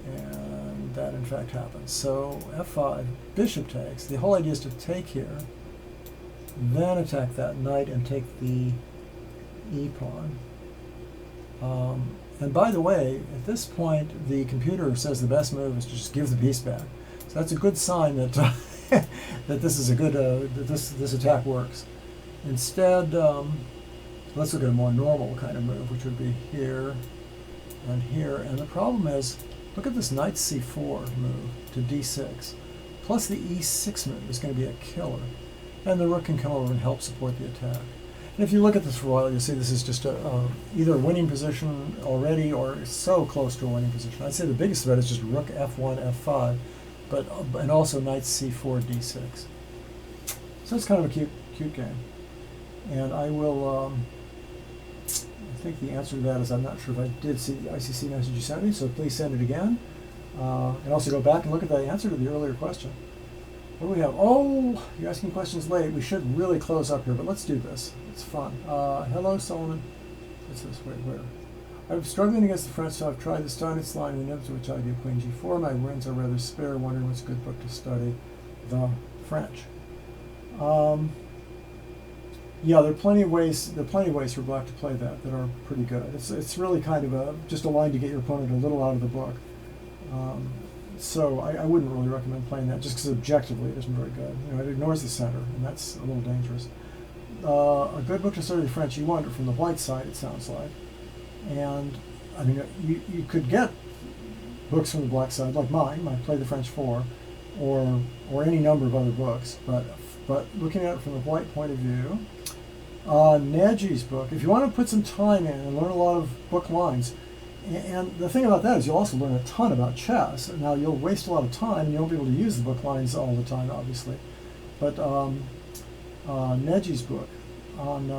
And that in fact happens. So f5, bishop takes. The whole idea is to take here, then attack that knight and take the e pawn. And by the way, at this point, the computer says the best move is to just give the piece back. So that's a good sign that that this is a good that this attack works. Instead, let's look at a more normal kind of move, which would be here and here. And the problem is, look at this knight c4 move to d6, plus the e6 move is going to be a killer. And the rook can come over and help support the attack. And if you look at this for a while, you'll see this is just either a winning position already or so close to a winning position. I'd say the biggest threat is just rook f1, f5, and also knight c4, d6. So it's kind of a cute game. And I will, I think the answer to that is I'm not sure if I did see the ICC message you sent me, so please send it again. And also go back and look at the answer to the earlier question. What do we have? Oh, you're asking questions late. We should really close up here, but let's do this. It's fun. Hello, Solomon. What's this? Wait, where? I'm struggling against the French, so I've tried the Steinitz line and the nibs, which I do queen g4. My wins are rather spare, wondering what's a good book to study. The French. Yeah, there are plenty of ways. There are plenty of ways for black to play that are pretty good. It's really kind of just a line to get your opponent a little out of the book. So I wouldn't really recommend playing that just because objectively it isn't very good. You know, it ignores the center, and that's a little dangerous. A good book to study the French, you want it from the white side, it sounds like. And, I mean, you could get books from the black side, like mine, I Play the French 4, or any number of other books, but looking at it from the white point of view, Najee's book, if you want to put some time in and learn a lot of book lines, and the thing about that is you'll also learn a ton about chess. Now you'll waste a lot of time and you won't be able to use the book lines all the time, obviously. But Najee's book on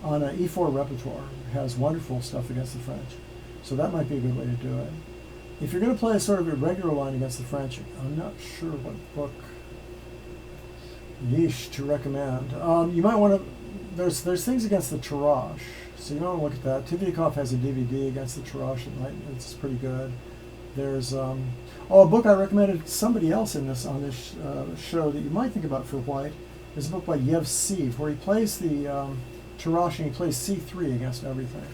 an E4 repertoire has wonderful stuff against the French. So that might be a good way to do it. If you're going to play a sort of irregular line against the French, I'm not sure what book to recommend. You might want to, there's things against the Tarrasch, so you want to look at that. Tiviakov has a DVD against the Tarrasch, it's pretty good. There's a book I recommended somebody else on this show that you might think about for white. There's a book by Yev Siv where he plays the Tarrasch and he plays C3 against everything.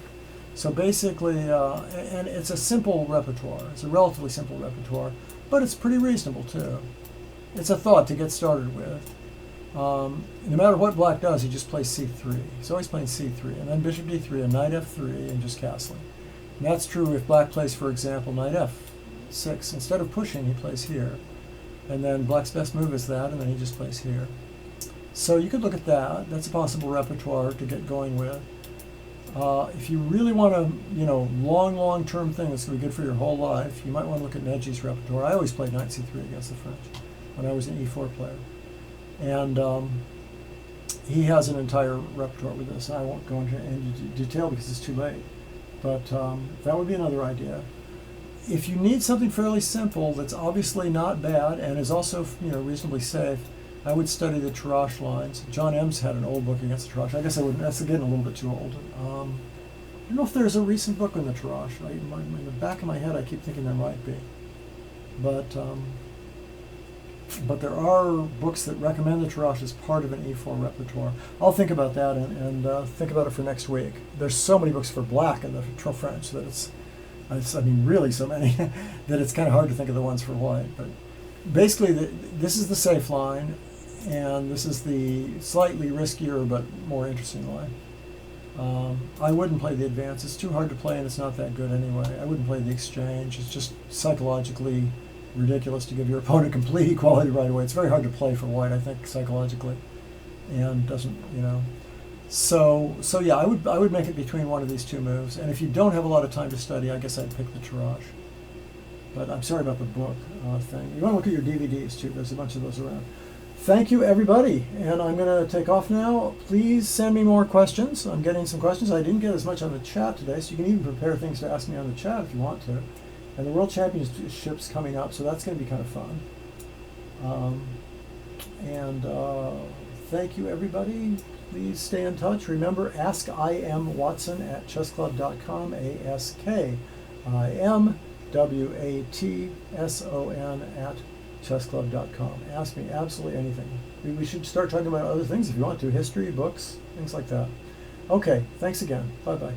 So basically, and it's a simple repertoire. It's a relatively simple repertoire, but it's pretty reasonable too. It's a thought to get started with. No matter what black does, he just plays C3. He's always playing C3, and then bishop D3, and knight F3, and just castling. And that's true if black plays, for example, knight F6. Instead of pushing, he plays here. And then black's best move is that, and then he just plays here. So you could look at that. That's a possible repertoire to get going with. If you really want a long-term thing that's going to be good for your whole life, you might want to look at Najee's repertoire. I always played knight C3 against the French when I was an E4 player. And he has an entire repertoire with this. I won't go into any detail because it's too late. But that would be another idea. If you need something fairly simple that's obviously not bad and is also reasonably safe, I would study the Tarrasch lines. John Ems had an old book against the Tarrasch. I guess I wouldn't. That's getting a little bit too old. I don't know if there's a recent book on the Tarrasch. In the back of my head, I keep thinking there might be. But there are books that recommend the Tarrasch as part of an E4 repertoire. I'll think about that and think about it for next week. There's so many books for black in the French that it's really so many that it's kind of hard to think of the ones for white. But basically, this is the safe line, and this is the slightly riskier but more interesting line. I wouldn't play the advance. It's too hard to play, and it's not that good anyway. I wouldn't play the exchange. It's just psychologically ridiculous to give your opponent complete equality right away. It's very hard to play for white, I think, psychologically, and doesn't, So yeah, I would make it between one of these two moves. And if you don't have a lot of time to study, I guess I'd pick the Tarrasch. But I'm sorry about the book thing. You want to look at your DVDs too. There's a bunch of those around. Thank you, everybody. And I'm going to take off now. Please send me more questions. I'm getting some questions. I didn't get as much on the chat today, so you can even prepare things to ask me on the chat if you want to. And the World Championship's coming up, so that's going to be kind of fun. Thank you, everybody. Please stay in touch. Remember, askimwatson@chessclub.com, AskImWatson@chessclub.com. Ask me absolutely anything. We should start talking about other things if you want to. History, books, things like that. Okay, thanks again. Bye-bye.